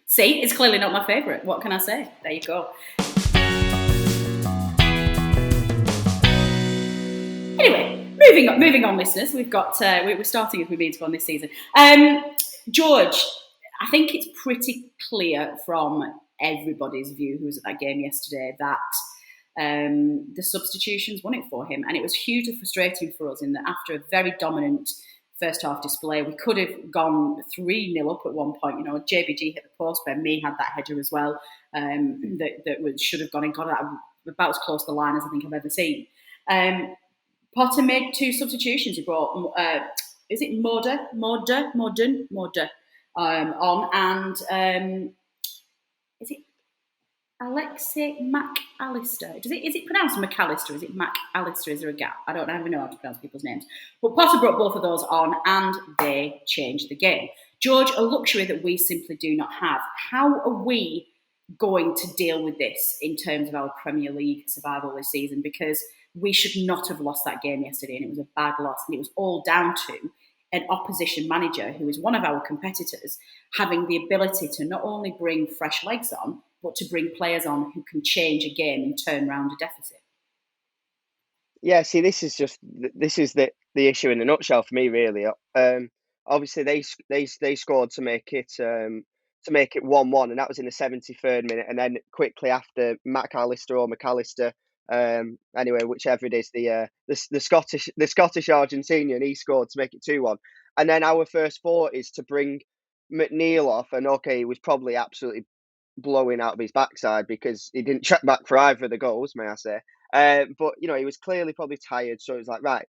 See, it's clearly not my favourite. What can I say? There you go. Anyway, moving on, listeners. We've got we're starting as we mean to on this season. George, I think it's pretty clear from everybody's view who was at that game yesterday that the substitutions won it for him, and it was hugely frustrating for us in that after a very dominant first half display, we could have gone 3-0 up at one point. You know, JBG hit the post, Ben Mee had that header as well that should have gone and got about as close to the line as I think I've ever seen. Potter made 2 substitutions. He brought, is it Modern on, and is it Alexei McAllister? Is it pronounced McAllister? Is it McAllister? Is there a gap? I don't even know how to pronounce people's names. But Potter brought both of those on, and they changed the game. George, a luxury that we simply do not have. How are we going to deal with this in terms of our Premier League survival this season? Because we should not have lost that game yesterday, and it was a bad loss, and it was all down to an opposition manager who is one of our competitors having the ability to not only bring fresh legs on, but to bring players on who can change a game and turn around a deficit. Yeah, see, this is the issue in a nutshell for me, really. Obviously, they scored to make it 1-1, and that was in the 73rd minute. And then quickly after, McAllister, anyway, whichever it is, the Scottish Argentinian, he scored to make it 2-1. And then our first thought is to bring McNeil off, and okay, he was probably absolutely blowing out of his backside because he didn't check back for either of the goals, may I say. But, you know, he was clearly probably tired, so it was like, right,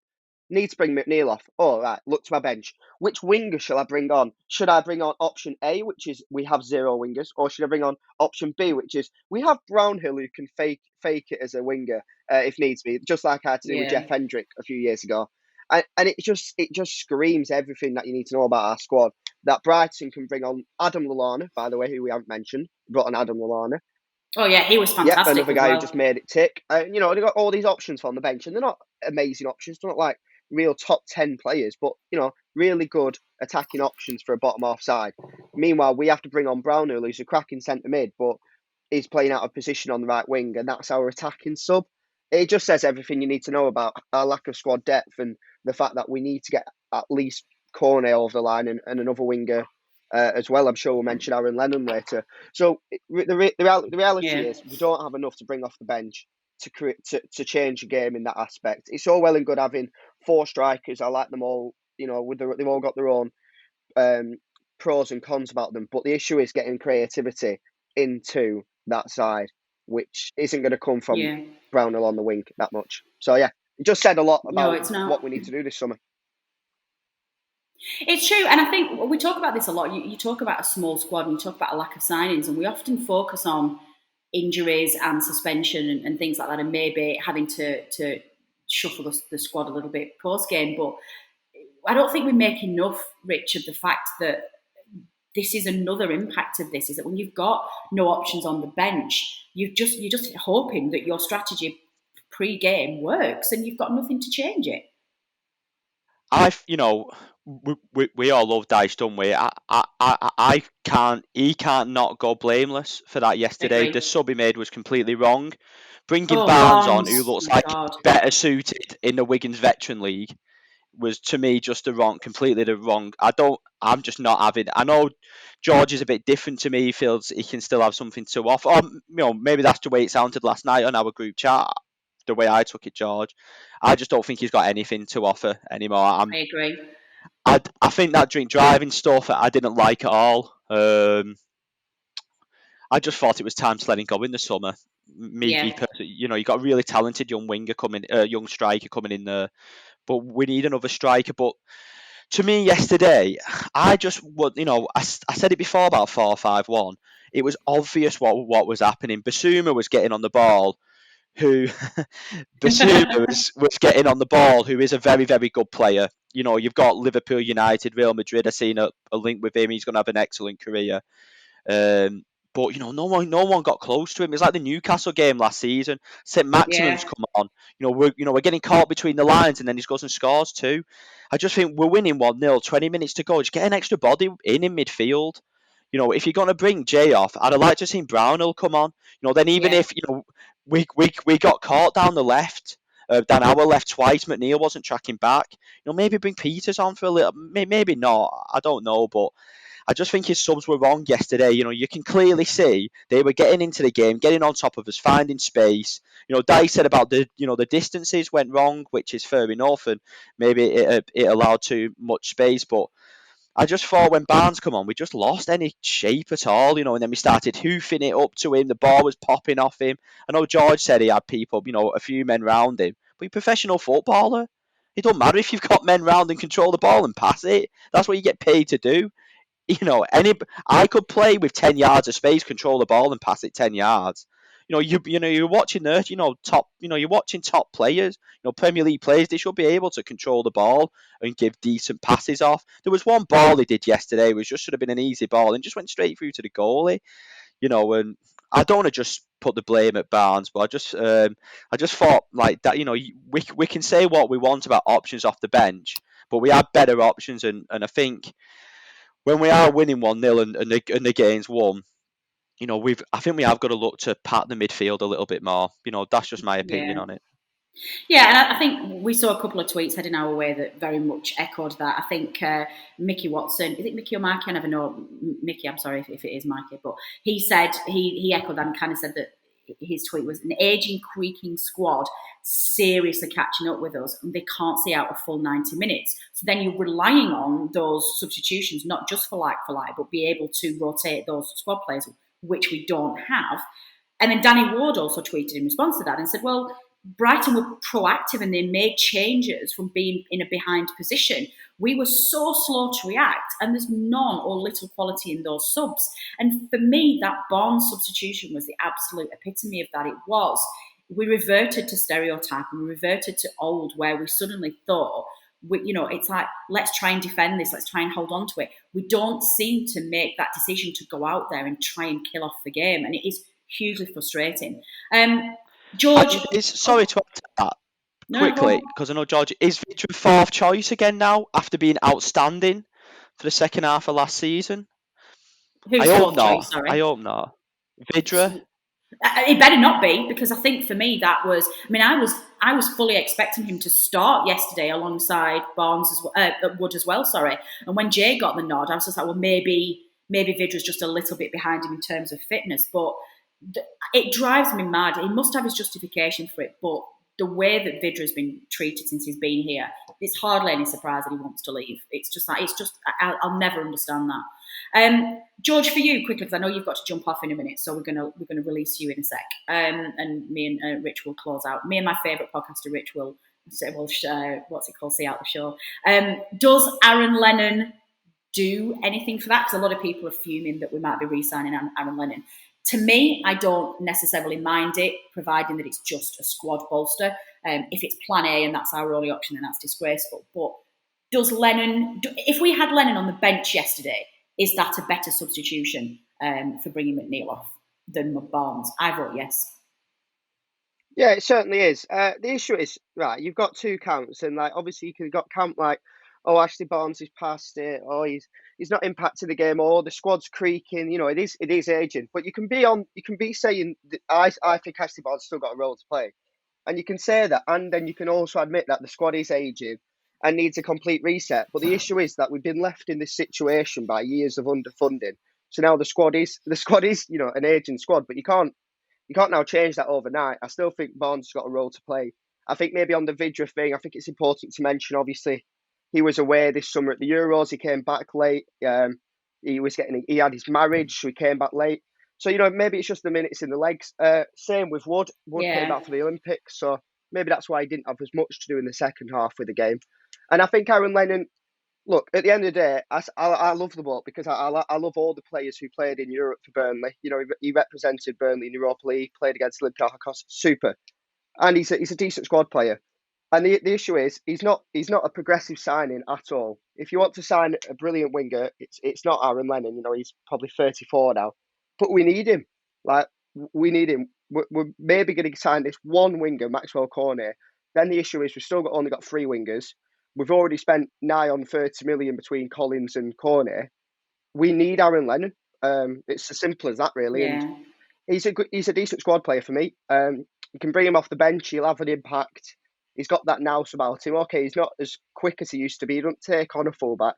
need to bring McNeil off. Oh, right, look to my bench. Which winger shall I bring on? Should I bring on option A, which is we have 0 wingers, or should I bring on option B, which is we have Brownhill who can fake it as a winger if needs be, just like I had to do with Jeff Hendrick a few years ago. And it just screams everything that you need to know about our squad. That Brighton can bring on Adam Lallana, by the way, who we haven't mentioned, brought on Adam Lallana. Oh, yeah, he was fantastic. Yeah, another guy who just made it tick. You know, they got all these options from the bench, and they're not amazing options. They're not like real top 10 players, but, you know, really good attacking options for a bottom half side. Meanwhile, we have to bring on Brownhill, who's a cracking centre mid, but he's playing out of position on the right wing, and that's our attacking sub. It just says everything you need to know about our lack of squad depth and the fact that we need to get at least Cornet over the line and another winger as well. I'm sure we'll mention Aaron Lennon later. So the reality is we don't have enough to bring off the bench to change a game in that aspect. It's all well and good having 4 strikers. I like them all. You know, they've all got their own pros and cons about them. But the issue is getting creativity into that side, which isn't going to come from Brownhill on the wing that much. So yeah, it just said a lot about what we need to do this summer. It's true, and I think we talk about this a lot. You talk about a small squad and you talk about a lack of signings, and we often focus on injuries and suspension and things like that, and maybe having to shuffle the squad a little bit post-game. But I don't think we make enough, Rich, of the fact that this is another impact of this, is that when you've got no options on the bench, you're just hoping that your strategy pre-game works and you've got nothing to change it. We all love Dyche, don't we? He can't not go blameless for that yesterday. Agreed. The sub he made was completely wrong. Bringing Barnes on, who looks like better suited in the Wiggins Veteran League, was to me just completely the wrong. I'm just not having. I know George is a bit different to me. He feels he can still have something to offer. Or, maybe that's the way it sounded last night on our group chat. The way I took it, George. I just don't think he's got anything to offer anymore. I agree. I think that drink driving stuff I didn't like at all. I just thought it was time to let him go in the summer. You got a really talented young young striker coming in there, but we need another striker. But to me, yesterday, I said it before about 4-5-1. It was obvious what was happening. Basuma was getting on the ball. Basuma was getting on the ball, who is a very, very good player. You know, you've got Liverpool, United, Real Madrid. I've seen a link with him. He's going to have an excellent career. But but no one got close to him. It's like the Newcastle game last season. St. Maximum's come on. We're getting caught between the lines, and then he goes and scores too. I just think we're winning 1-0, 20 minutes to go. Just get an extra body in midfield. If you're going to bring Jay off, I'd have liked to have seen Brownhill come on. Then even if we got caught down the left, down our left twice, McNeil wasn't tracking back. Maybe bring Peters on for a little. Maybe not. I don't know, but I just think his subs were wrong yesterday. You can clearly see they were getting into the game, getting on top of us, finding space. Dice said about the distances went wrong, which is fair enough, and maybe it allowed too much space, but I just thought when Barnes come on, we just lost any shape at all, and then we started hoofing it up to him. The ball was popping off him. I know George said he had people, a few men round him, but he's a professional footballer. It don't matter if you've got men round and control the ball and pass it. That's what you get paid to do. I could play with 10 yards of space, control the ball and pass it 10 yards. You're watching you're watching top players, Premier League players. They should be able to control the ball and give decent passes off. There was one ball he did yesterday, which just should have been an easy ball and just went straight through to the goalie. And I don't want to just put the blame at Barnes, but I just thought like that. We can say what we want about options off the bench, but we have better options, and I think when we are winning 1-0 and the game's won, I think we have got to look to pat the midfield a little bit more. That's just my opinion on it. Yeah, and I think we saw a couple of tweets heading our way that very much echoed that. I think Mickey Watson, is it Mickey or Mikey? I never know. Mickey, I'm sorry if it is Mikey, but he said, he echoed that and kind of said that his tweet was an aging, creaking squad seriously catching up with us, and they can't see out a full 90 minutes. So then you're relying on those substitutions, not just for like, but be able to rotate those squad players, which we don't have. And then Danny Ward also tweeted in response to that and said, well, Brighton were proactive and they made changes from being in a behind position. We were so slow to react, and there's none or little quality in those subs. And for me, that Barnes substitution was the absolute epitome of that. It was. We reverted to stereotype and we reverted to old, where we suddenly thought, it's like, let's try and defend this, let's try and hold on to it. We don't seem to make that decision to go out there and try and kill off the game, and it is hugely frustrating. George, sorry to add to that quickly, because I know George is Vidra fourth choice again now after being outstanding for the second half of last season. Who's I hope fourth not. choice, sorry? I hope not. Vidra. It better not be, because I think for me that was. I mean, I was fully expecting him to start yesterday alongside Barnes Wood as well. Sorry, and when Jay got the nod, I was just like, well, maybe Vidra's just a little bit behind him in terms of fitness, but it drives me mad. He must have his justification for it, but the way that Vidra's been treated since he's been here, it's hardly any surprise that he wants to leave. It's just like, I'll never understand that. George, for you, quickly, because I know you've got to jump off in a minute, so we're gonna release you in a sec. And me and Rich will close out. Me and my favourite podcaster, Rich, will see out the show. Does Aaron Lennon do anything for that? Because a lot of people are fuming that we might be re-signing Aaron Lennon. To me, I don't necessarily mind it, providing that it's just a squad bolster. If it's plan A and that's our only option, then that's disgraceful. But does Lennon, if we had Lennon on the bench yesterday, is that a better substitution for bringing McNeil off than Barnes? I vote yes. Yeah, it certainly is. The issue is, right, you've got two camps, and like obviously you could have got camp like, oh, Ashley Barnes is past it, or he's not impacting the game, or the squad's creaking. It is aging. But you can be saying that I think Ashley Barnes still got a role to play, and you can say that, and then you can also admit that the squad is aging and needs a complete reset. But the issue is that we've been left in this situation by years of underfunding. So now the squad is an aging squad, but you can't now change that overnight. I still think Barnes has got a role to play. I think maybe on the Vidra thing, I think it's important to mention, obviously, he was away this summer at the Euros. He came back late. He had his marriage, so he came back late. So, maybe it's just the minutes in the legs. Same with Wood. Wood came back for the Olympics, so maybe that's why he didn't have as much to do in the second half with the game. And I think Aaron Lennon, look, at the end of the day, I love the bloke because I love all the players who played in Europe for Burnley. He represented Burnley in Europa League, played against Olympiacos, super. And he's a decent squad player. And the issue is, he's not a progressive signing at all. If you want to sign a brilliant winger, it's not Aaron Lennon. He's probably 34 now. but we need him. Like, we need him. We're maybe going to sign this one winger, Maxwell Cornet. Then the issue is we've still only got 3 wingers. We've already spent nigh on 30 million between Collins and Cornet. We need Aaron Lennon. It's as simple as that, really. Yeah. And he's a decent squad player for me. You can bring him off the bench. He'll have an impact. He's got that nous about him. Okay, he's not as quick as he used to be. He doesn't take on a fullback,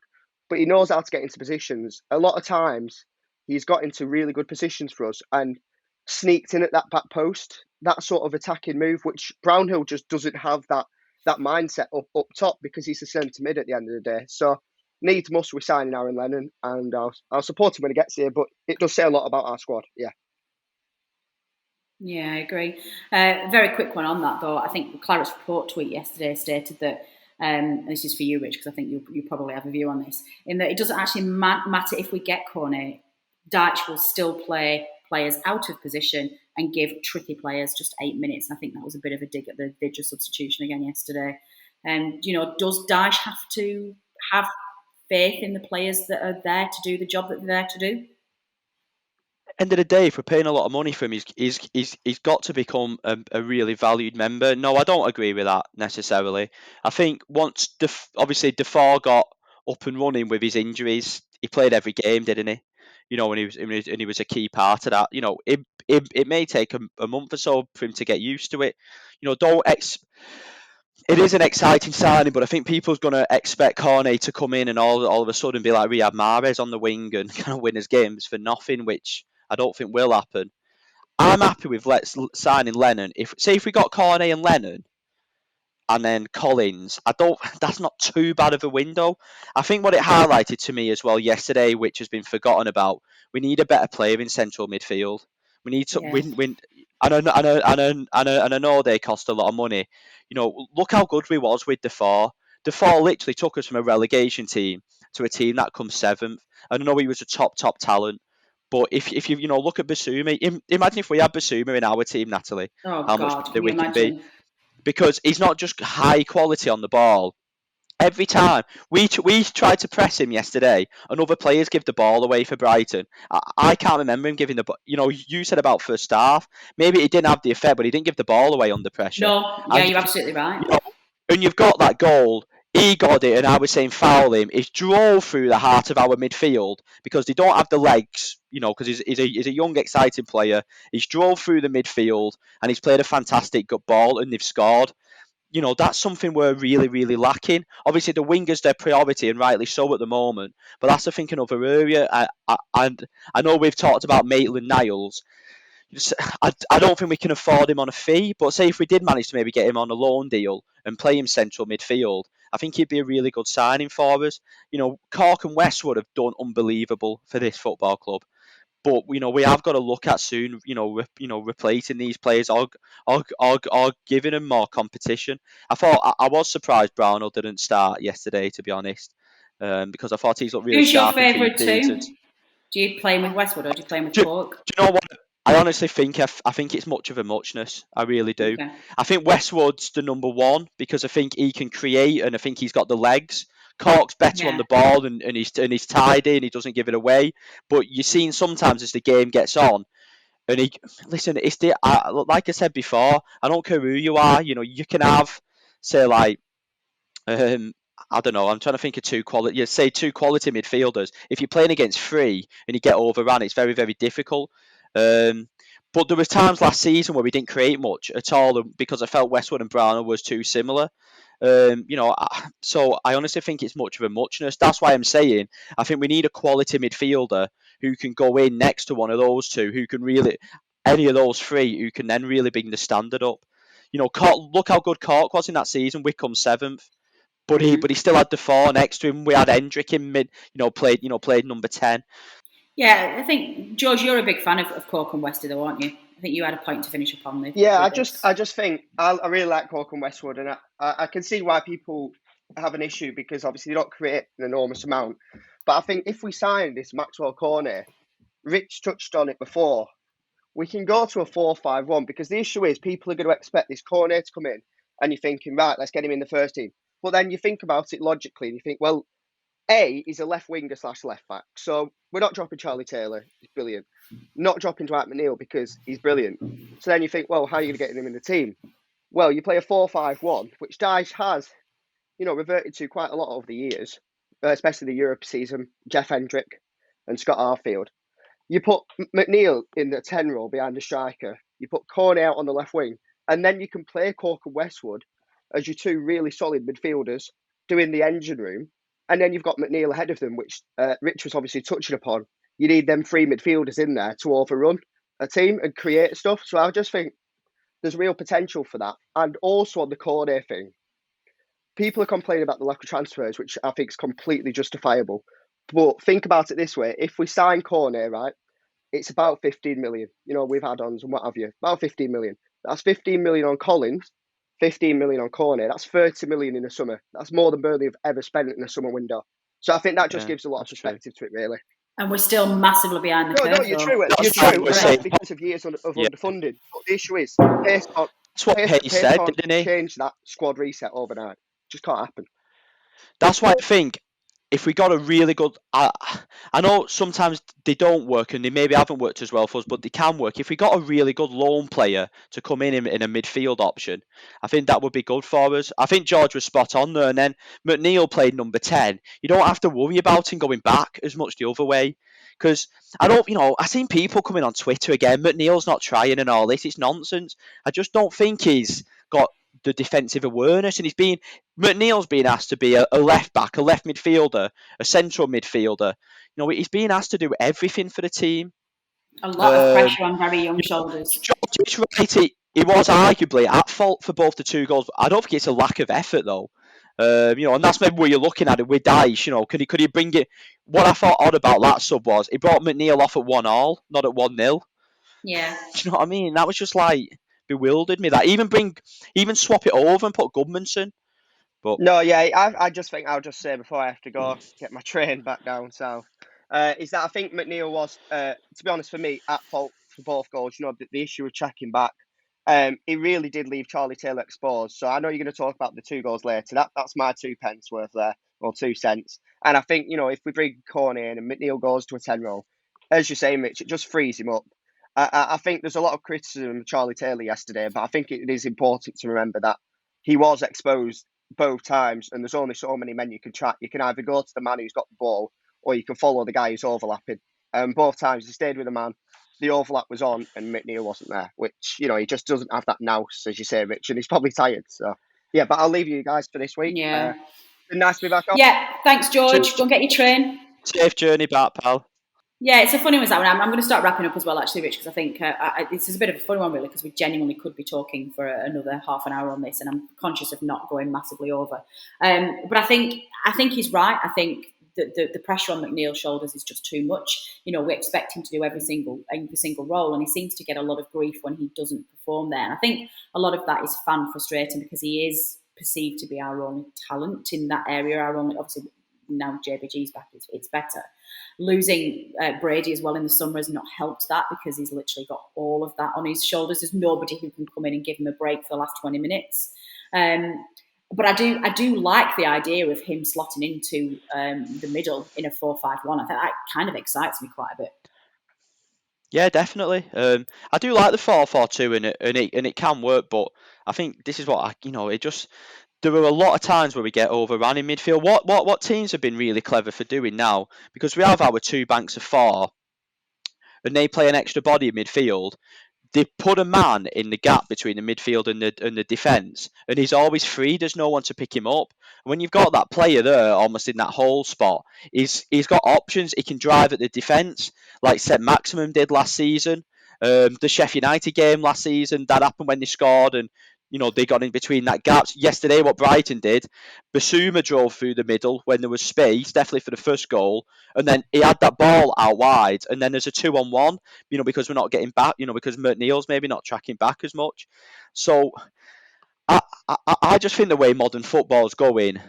but he knows how to get into positions. A lot of times, he's got into really good positions for us and sneaked in at that back post. That sort of attacking move, which Brownhill just doesn't have that mindset up top because he's a centre mid at the end of the day. So needs must we're signing Aaron Lennon, and I'll support him when he gets here. But it does say a lot about our squad. Yeah. Yeah, I agree. Very quick one on that, though. I think Claret's report tweet yesterday stated that, and this is for you, Rich, because I think you probably have a view on this, in that it doesn't actually matter if we get Cornet, Dyche will still play players out of position and give tricky players just 8 minutes. And I think that was a bit of a dig at the Vidra substitution again yesterday. And, does Dyche have to have faith in the players that are there to do the job that they're there to do? End of the day, if we're paying a lot of money for him, he's got to become a really valued member. No, I don't agree with that necessarily. I think once obviously Defoe got up and running with his injuries, he played every game, didn't he? And he was a key part of that. It may take a month or so for him to get used to it. It is an exciting signing, but I think people's going to expect Cornet to come in and all of a sudden be like Riyad Mahrez on the wing and kind of win his games for nothing, which I don't think will happen. I'm happy with signing Lennon. If we got Cornet and Lennon, and then Collins, that's not too bad of a window. I think what it highlighted to me as well yesterday, which has been forgotten about, we need a better player in central midfield. We need to win. And I know they cost a lot of money. Look how good we was with Defoe. Defoe literally took us from a relegation team to a team that comes 7th. I know he was a top talent. But if you look at Basuma, imagine if we had Basuma in our team, Natalie, how much better we can be. Because he's not just high quality on the ball. Every time we tried to press him yesterday, and other players give the ball away for Brighton. I can't remember him giving the ball. You said about first half. Maybe it didn't have the effect, but he didn't give the ball away under pressure. No, yeah, you're absolutely right. And you've got that goal. He got it, and I was saying foul him. He drove through the heart of our midfield because they don't have the legs, because he's a young, exciting player. He's drove through the midfield, and he's played a fantastic good ball, and they've scored. That's something we're really, really lacking. Obviously, the wingers, their priority, and rightly so at the moment. But that's, I think, another area. I know we've talked about Maitland-Niles. I don't think we can afford him on a fee, but say if we did manage to maybe get him on a loan deal and play him central midfield, I think he'd be a really good signing for us. Cork and Westwood have done unbelievable for this football club, but we have got to look at soon, replacing these players or giving them more competition. I was surprised Brownhill didn't start yesterday, to be honest, because I thought he's looked really sharp. Who's your favourite team? Do you play him with Westwood or do you play him with Cork? Do you know what? I honestly think I think it's much of a muchness. I really do. Okay. I think Westwood's the number one because I think he can create and I think he's got the legs. Cork's better on the ball and he's tidy and he doesn't give it away. But you're seeing sometimes as the game gets on, and like I said before, I don't care who you are. You can have say like I don't know. I'm trying to think of two quality midfielders. If you're playing against 3 and you get overrun, it's very, very difficult. But there was times last season where we didn't create much at all because I felt Westwood and Brownhill was too similar. So I honestly think it's much of a muchness. That's why I'm saying I think we need a quality midfielder who can go in next to one of those two, who can really any of those 3 who can then really bring the standard up. Look how good Cork was in that season. Wycombe 7th. But he still had Defoe next to him. We had Hendrick in mid, played number 10. Yeah, I think George, you're a big fan of Cork and Westwood, though, aren't you? I think you had a point to finish upon this. Yeah, I just think I really like Cork and Westwood, and I can see why people have an issue because obviously they don't create an enormous amount. But I think if we sign this Maxwell Cornet, Rich touched on it before, we can go to a 4-5-1 because the issue is people are going to expect this Cornet to come in, and you're thinking, right, let's get him in the first team. But then you think about it logically and you think, well, He's a left winger / left back. So we're not dropping Charlie Taylor. He's brilliant. Not dropping Dwight McNeil because he's brilliant. So then you think, well, how are you going to get him in the team? Well, you play a 4-5-1, which Dyche has, reverted to quite a lot over the years, especially the Europe season. Jeff Hendrick and Scott Arfield. You put McNeil in the 10 role behind the striker. You put Cornet out on the left wing. And then you can play Cork and Westwood as your two really solid midfielders doing the engine room. And then you've got McNeil ahead of them, which Rich was obviously touching upon. You need them three midfielders in there to overrun a team and create stuff. So I just think there's real potential for that. And also on the Cornet thing, people are complaining about the lack of transfers, which I think is completely justifiable. But think about it this way. If we sign Cornet, right, it's about 15 million. With add-ons and what have you. About 15 million. That's 15 million on Collins, 15 million on Cornet. That's 30 million in the summer. That's more than Burnley have ever spent in a summer window. So I think that just gives a lot of perspective to it, really. And we're still massively behind the curve. No, you're true. You're true. That's because of years of underfunding. But the issue is, that's what Pace said, didn't he? Change that squad reset overnight. Just can't happen. That's why I think if we got a really good, I know sometimes they don't work and they maybe haven't worked as well for us, but they can work. If we got a really good loan player to come in a midfield option, I think that would be good for us. I think George was spot on there. And then McNeil played number 10. You don't have to worry about him going back as much the other way. Because I've seen people coming on Twitter again, McNeil's not trying and all this. It's nonsense. I just don't think he's got the defensive awareness, and McNeil's being asked to be a left back, a left midfielder, a central midfielder. He's being asked to do everything for the team. A lot of pressure on very young shoulders. George is right. He was arguably at fault for both the two goals. I don't think it's a lack of effort though. And that's maybe where you're looking at it with Dyche. Could he bring it? What I thought odd about that sub was he brought McNeil off at 1-1, not at 1-0. Yeah. Do you know what I mean? That was just bewildered me. That even swap it over and put Goodmanson. But no, yeah, I just think I'll just say before I have to go get my train back down south, is that I think McNeil was, to be honest, for me, at fault for both goals. The issue of checking back. He really did leave Charlie Taylor exposed. So I know you're going to talk about the two goals later. That's my 2 pence worth there, or 2 cents. And I think, if we bring Cornet in and McNeil goes to a 10 roll, as you're saying, Mitch, it just frees him up. I think there's a lot of criticism of Charlie Taylor yesterday, but I think it is important to remember that he was exposed both times, and there's only so many men you can track. You can either go to the man who's got the ball, or you can follow the guy who's overlapping. Both times he stayed with the man. The overlap was on, and McNeil wasn't there, which, he just doesn't have that nous, as you say, Rich, and he's probably tired. So, yeah, but I'll leave you guys for this week. Yeah. Been nice to be back on. Yeah, thanks, George. Go and get your train. Safe journey back, pal. Yeah, it's a funny one, that one. I'm going to start wrapping up as well, actually, Rich, because I think this is a bit of a funny one, really, because we genuinely could be talking for another half an hour on this, and I'm conscious of not going massively over. But I think he's right. I think the pressure on McNeil's shoulders is just too much. We expect him to do every single role, and he seems to get a lot of grief when he doesn't perform there. And I think a lot of that is fan frustrating because he is perceived to be our only talent in that area. Obviously, now JBG's back, it's better. Losing Brady as well in the summer has not helped that because he's literally got all of that on his shoulders. There's nobody who can come in and give him a break for the last 20 minutes. But I do like the idea of him slotting into the middle in a 4-5-1. I think that kind of excites me quite a bit. Yeah, definitely. I do like the 4-4-2 and it can work, but I think this is what there are a lot of times where we get overrun in midfield. What teams have been really clever for doing now, because we have our 2 banks of 4 and they play an extra body in midfield. They put a man in the gap between the midfield and the defence, and he's always free. There's no one to pick him up. When you've got that player there, almost in that whole spot, he's got options. He can drive at the defence, like St Maximum did last season. The Sheffield United game last season, that happened when they scored, and they got in between that gap. Yesterday, what Brighton did, Basuma drove through the middle when there was space, definitely for the first goal, and then he had that ball out wide, and then there's a 2-on-1, because we're not getting back, because McNeil's maybe not tracking back as much. So I just think the way modern football's going,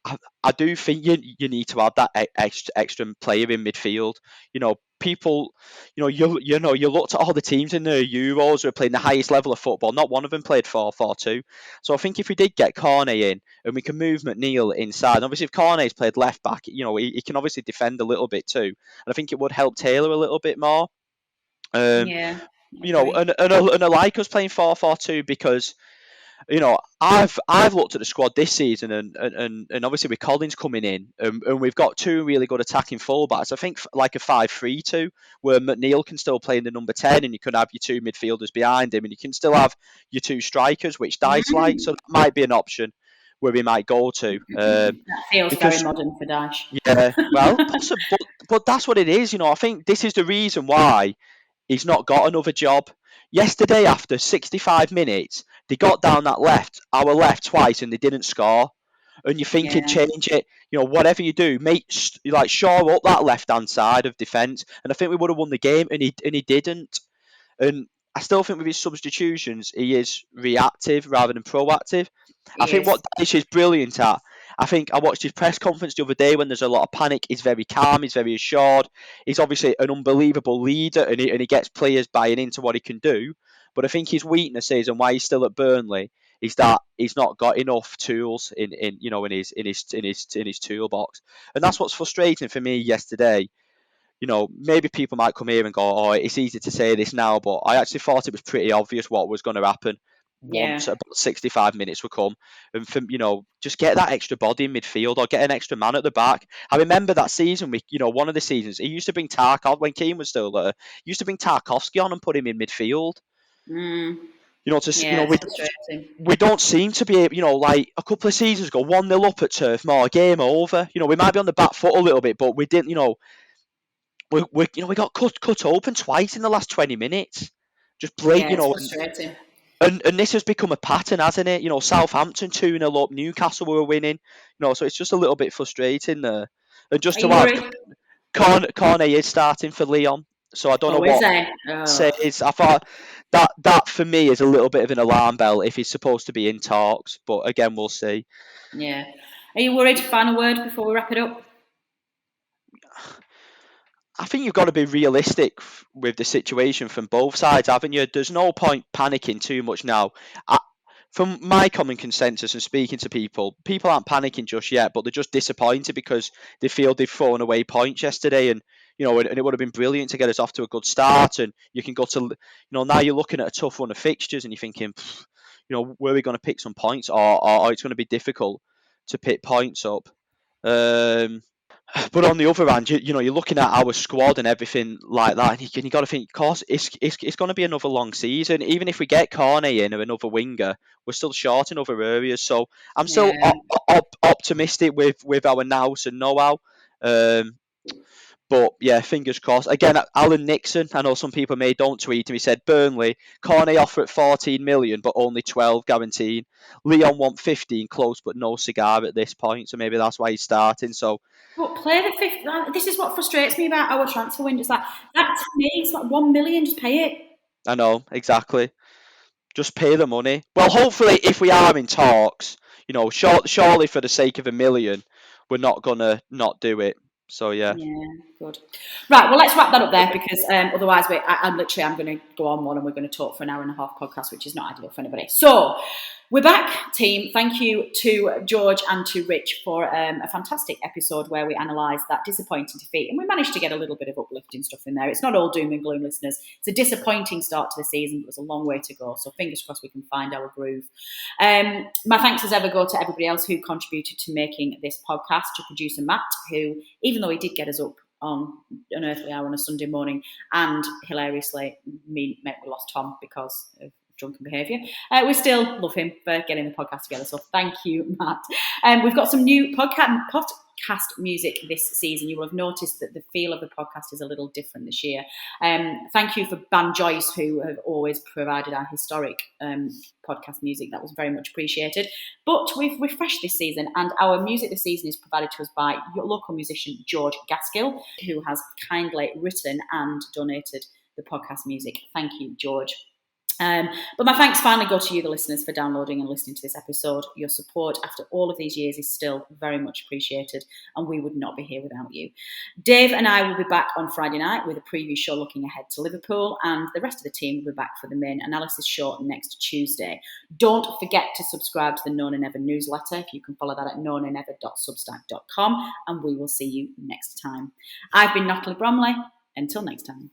I do think you need to have that extra player in midfield. People, you looked at all the teams in the Euros who are playing the highest level of football. Not one of them played 4-4-2. So I think if we did get Cornet in and we can move McNeil inside, and obviously if Cornet's played left back, he can obviously defend a little bit too. And I think it would help Taylor a little bit more. Yeah. And I like us playing 4-4-2 because I've looked at the squad this season, and obviously with Collins coming in, and we've got two really good attacking fullbacks. I think like a 5-3-2 where McNeil can still play in the number 10, and you can have your two midfielders behind him, and you can still have your two strikers, which Dice like. So that might be an option where we might go to. That feels Because, very modern for Daesh. yeah, well, possible, but that's what it is. I think this is the reason why he's not got another job. Yesterday, after 65 minutes, they got down our left twice, and they didn't score. And you're thinking, change it. Whatever you do, shore up that left-hand side of defence. And I think we would have won the game, and he didn't. And I still think with his substitutions, he is reactive rather than proactive. I think what Dyche is brilliant at, I think I watched his press conference the other day when there's a lot of panic. He's very calm, he's very assured. He's obviously an unbelievable leader, and he gets players buying into what he can do. But I think his weakness is, and why he's still at Burnley, is that he's not got enough tools in his toolbox. And that's what's frustrating for me yesterday. Maybe people might come here and go, "Oh, it's easy to say this now," but I actually thought it was pretty obvious what was going to happen once about 65 minutes would come. And just get that extra body in midfield or get an extra man at the back. I remember that season, one of the seasons, he used to bring when Keane was still there, he used to bring Tarkowski on and put him in midfield. We don't seem to be able, like a couple of seasons ago, 1-0 up at Turf Moor, game over. We might be on the back foot a little bit, but we didn't, we got cut open twice in the last 20 minutes. Just it's frustrating. And this has become a pattern, hasn't it? Southampton 2-0 up, Newcastle were winning. So it's just a little bit frustrating there. And just to add, Cornet is starting for Leon, so I don't know what says. I thought that for me is a little bit of an alarm bell if he's supposed to be in talks, but again, we'll see. Yeah. Are you worried? Final word before we wrap it up? I think you've got to be realistic with the situation from both sides, haven't you? There's no point panicking too much now. From my common consensus and speaking to people aren't panicking just yet, but they're just disappointed because they feel they've thrown away points yesterday, and and it would have been brilliant to get us off to a good start. And you can go to, now you're looking at a tough run of fixtures, and you're thinking, where are we going to pick some points, or it's going to be difficult to pick points up. But on the other hand, you're looking at our squad and everything like that, and you got to think, of course, it's going to be another long season. Even if we get Cornet in or another winger, we're still short in other areas. So I'm still optimistic with our nous and know-how. But yeah, fingers crossed. Again, Alan Nixon, I know some people don't tweet him. He said Burnley, Cornet offer at 14 million, but only 12 guaranteed. Leon want 15 close, but no cigar at this point. So maybe that's why he's starting. So. But play the fifth. This is what frustrates me about our transfer window. It's like, that to me, it's like 1 million. Just pay it. I know, exactly. Just pay the money. Well, hopefully, if we are in talks, surely for the sake of $1 million, we're not gonna not do it. So yeah. Yeah, good. Right, well, let's wrap that up there because otherwise I'm going to go on one and we're going to talk for an hour and a half podcast, which is not ideal for anybody. So we're back, team. Thank you to George and to Rich for a fantastic episode where we analysed that disappointing defeat, and we managed to get a little bit of uplifting stuff in there. It's not all doom and gloom, listeners. It's a disappointing start to the season, but there's a long way to go. So fingers crossed we can find our groove. My thanks as ever go to everybody else who contributed to making this podcast, to producer Matt, who, even though he did get us up on an earthly hour on a Sunday morning, and hilariously we lost Tom because of drunken behaviour, we still love him for getting the podcast together. So thank you, Matt. We've got some new podcast music this season. You will have noticed that the feel of the podcast is a little different this year. Thank you for Ban Joyce, who have always provided our historic podcast music. That was very much appreciated. But we've refreshed this season, and our music this season is provided to us by your local musician George Gaskill, who has kindly written and donated the podcast music. Thank you, George. But my thanks finally go to you, the listeners, for downloading and listening to this episode. Your support after all of these years is still very much appreciated, and we would not be here without you. Dave and I will be back on Friday night with a preview show looking ahead to Liverpool, and the rest of the team will be back for the main analysis show next Tuesday. Don't forget to subscribe to the Known and Never newsletter. If you can follow that at knownandnever.substack.com, and we will see you next time. I've been Natalie Bromley. Until next time.